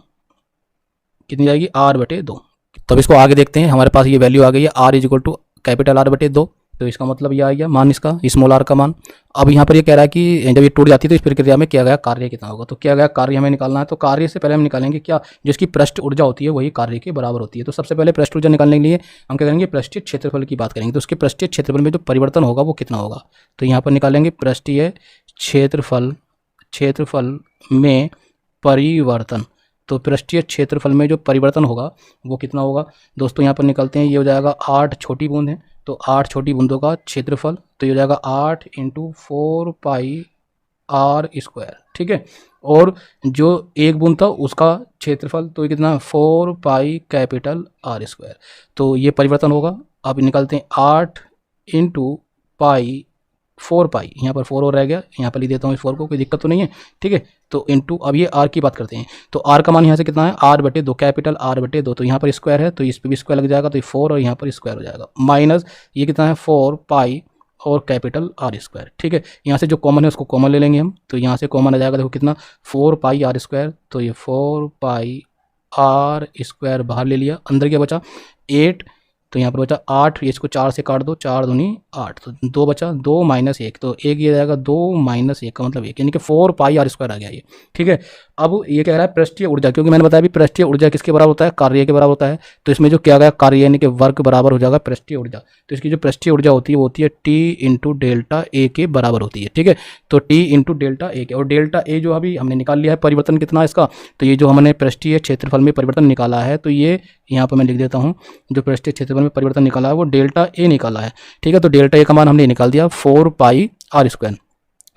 कितनी जाएगी, r/2। तब इसको आगे देखते हैं, हमारे पास ये वैल्यू आ गई है r is equal to capital R/2। तो इसका मतलब ये आ गया मान, इसका स्मॉल आर का मान। अब यहाँ पर ये कह रहा है कि जब ये टूट जाती है तो इस प्रक्रिया में किया गया कार्य कितना होगा। तो किया गया कार्य हमें निकालना है। तो कार्य से पहले हम निकालेंगे क्या, जिसकी पृष्ठ ऊर्जा होती है वही कार्य के बराबर होती है। तो सबसे पहले पृष्ठ ऊर्जा निकालने के लिए हम क्या करेंगे, पृष्ठीय क्षेत्रफल की बात करेंगे। तो उसके पृष्ठीय क्षेत्रफल में जो परिवर्तन होगा वो कितना होगा। तो यहाँ पर निकालेंगे पृष्ठीय क्षेत्रफल में परिवर्तन। तो पृष्ठीय क्षेत्रफल में जो परिवर्तन होगा वो कितना होगा दोस्तों, यहाँ पर निकलते हैं। ये हो जाएगा 8 छोटी बूंद है, तो 8 छोटी बूंदों का क्षेत्रफल, तो ये हो जाएगा 8 × 4 पाई आर स्क्वायर। ठीक है, और जो एक बूंद था उसका क्षेत्रफल, तो ये कितना 4 पाई कैपिटल आर स्क्वायर। तो ये परिवर्तन होगा। अब निकलते हैं 8 × पाई 4 पाई, यहाँ पर 4 और रह गया, यहाँ पर लिख देता हूँ इस 4 को, कोई दिक्कत तो नहीं है। ठीक है, तो इंटू, अब ये आर की बात करते हैं। तो आर का मान यहाँ से कितना है, r/2 कैपिटल r/2। तो यहाँ पर स्क्वायर है तो इस पर भी स्क्वायर लग जाएगा, तो ये 4 और यहाँ पर स्क्वायर हो जाएगा, माइनस ये कितना है 4 पाई और कैपिटल आर स्क्वायर। ठीक है, यहाँ से जो कॉमन है उसको कॉमन ले लेंगे हम। तो यहाँ से कॉमन आ जाएगा, देखो कितना 4 पाई आर स्क्वायर। तो ये 4 पाई आर स्क्वायर बाहर ले लिया, अंदर क्या बचा 8। तो यहाँ पर बचा 8, ये इसको 4 से काट दो, 4 दूनी 8, तो 2 बचा, 2 - 1, तो 1 ये जाएगा, 2 - 1 का मतलब 1, यानी कि 4 पाई आर स्क्वायर आ गया ये। ठीक है, अब ये कह रहा है पृष्ठीय ऊर्जा, क्योंकि मैंने बताया भी पृष्ठीय ऊर्जा किसके बराबर होता है, कार्य के बराबर होता है। तो इसमें जो किया गया कार्य यानी कि वर्क बराबर हो जाएगा पृष्ठीय ऊर्जा। तो इसकी जो पृष्ठीय ऊर्जा होती है वो होती है T × ΔA के बराबर होती है। ठीक है, तो T × ΔA के, और ΔA जो अभी हमने निकाल लिया है परिवर्तन कितना इसका, तो ये जो हमने पृष्ठीय क्षेत्रफल में परिवर्तन निकाला है, तो ये यहाँ पर मैं लिख देता हूँ, जो पृष्ठीय क्षेत्रफल में परिवर्तन निकाला है वो ΔA निकाला है। ठीक है, तो ΔA का मान हमने निकाल दिया 4 पाई आर स्क्वायर।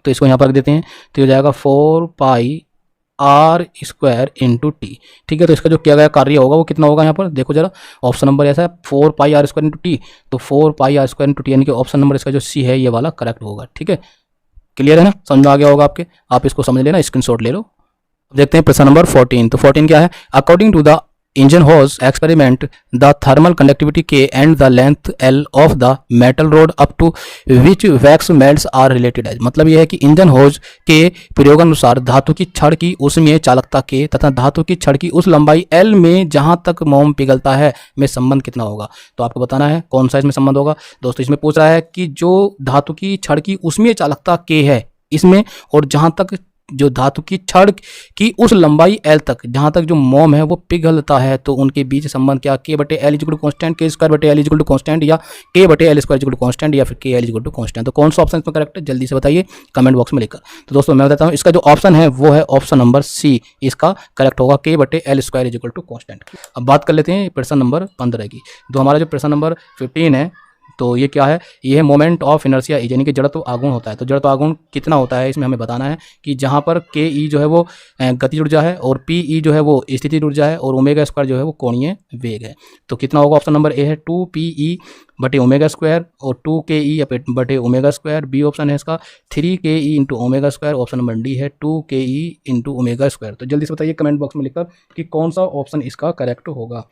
तो इसको यहाँ पर रख देते हैं, तो ये जाएगा 4 pi r square into T. ठीक है, तो इसका जो किया गया कार्य होगा वो कितना होगा, यहाँ पर देखो जरा, ऑप्शन नंबर ऐसा है 4 pi r square into T. तो 4 pi r square into T, यानी कि ऑप्शन नंबर इसका जो सी है ये वाला करेक्ट होगा। ठीक है, क्लियर है ना, समझ में आ गया होगा आपके, आप इसको समझ लेना, स्क्रीनशॉट ले लो। देखते हैं प्रश्न नंबर 14। तो 14 क्या है, according to the Ingenhousz experiment the thermal conductivity K and the length L of the metal rod up to which wax melts are related as. मतलब यह है कि इंजन होज के प्रयोगानुसार धातु की छड़ की उसमें चालकता K तथा धातु की छड़ की उस लंबाई L में जहां तक मोम पिघलता है में संबंध कितना होगा। तो आपको बताना है कौन सा इसमें संबंध होगा दोस्तों। इसमें पूछ रहा है कि जो धातु की छड़ की उसमें चालकता K है इसमें, और जहां तक जो धातु की छड़ की उस लंबाई L तक जहाँ तक जो मोम है वो पिघलता है, तो उनके बीच संबंध क्या, K बटे L equal to constant, K square बटे L इक्वल टू कॉन्स्टेंट, या K बटे L square equal to constant, या फिर K L equal to constant. तो कौन सा ऑप्शन इसमें करेक्ट है जल्दी से बताइए कमेंट बॉक्स में लिखकर। तो दोस्तों मैं बताता हूँ, इसका जो ऑप्शन है वो है ऑप्शन नंबर सी, इसका करेक्ट होगा K बटे L square equal to constant. अब बात कर लेते हैं प्रश्न नंबर 15 की। तो हमारा जो प्रश्न नंबर 15 है, तो ये क्या है, ये है मोमेंट ऑफ इनर्शिया यानी कि जड़त्व आघूर्ण होता है। तो जड़त्व आघूर्ण कितना होता है इसमें हमें बताना है कि जहाँ पर के ई जो है वो गतिज ऊर्जा है और पी ई जो है वो स्थितिज ऊर्जा है और ओमेगा स्क्वायर जो है वो कोणीय वेग है। तो कितना होगा, ऑप्शन नंबर ए है 2 पी ई बटे ओमेगा स्क्वायर और 2 के ई बटे ओमेगा स्क्वायर। बी ऑप्शन है इसका 3 के E into omega square. Option number D है 2 के ई इंटू ओमेगा स्क्वायर। तो जल्दी से बताइए कमेंट बॉक्स में लिखकर कि कौन सा ऑप्शन इसका करेक्ट होगा।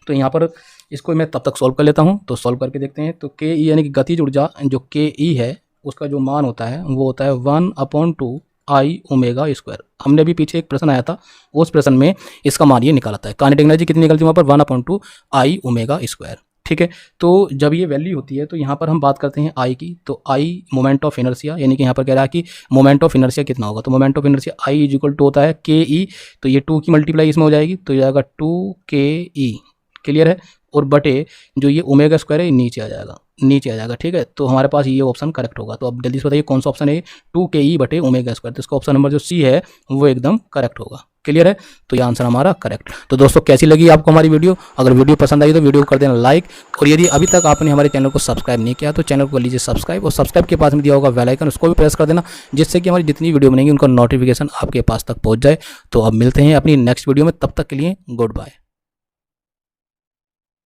तो यहाँ पर इसको मैं तब तक सॉल्व कर लेता हूँ। तो सॉल्व करके देखते हैं। तो के ई यानी कि गतिज ऊर्जा जो के ई है उसका जो मान होता है वो होता है 1/2 आई ओमेगा स्क्वायर। हमने भी पीछे एक प्रश्न आया था, उस प्रश्न में इसका मान ये निकाला था। काइनेटिक एनर्जी कितनी निकलती है वहाँ पर 1/2 आई ओमेगा स्क्वायर। ठीक है, तो जब ये वैल्यू होती है तो यहाँ पर हम बात करते हैं आई की। तो आई मोमेंट ऑफ इनर्शिया, यानी कि यहाँ पर कह रहा है कि मोमेंट ऑफ इनर्शिया कितना होगा। तो moment of inertia I is equal to होता है के ई, तो ये 2 की मल्टीप्लाई इसमें हो जाएगी तो ये जाएगा 2 के ई। क्लियर है, और बटे जो ये ओमेगा स्क्वायर है नीचे आ जाएगा। ठीक है, तो हमारे पास ये ऑप्शन करेक्ट होगा। तो अब जल्दी से बताइए कौन सा ऑप्शन है, 2 के ई बटे ओमेगा स्क्वायर। तो इसका ऑप्शन नंबर जो सी है वो एकदम करेक्ट होगा। क्लियर है, तो ये आंसर हमारा करेक्ट। तो दोस्तों कैसी लगी आपको हमारी वीडियो, अगर वीडियो पसंद आई तो वीडियो को कर देना लाइक, और यदि अभी तक आपने हमारे चैनल को सब्सक्राइब नहीं किया तो चैनल को कर लीजिए सब्सक्राइब, और सब्सक्राइब के पास में दिया होगा बेल आइकन, उसको भी प्रेस कर देना जिससे कि हमारी जितनी वीडियो बनेंगी उनका नोटिफिकेशन आपके पास तक पहुंच जाए। तो अब मिलते हैं अपनी नेक्स्ट वीडियो में, तब तक के लिए गुड बाय।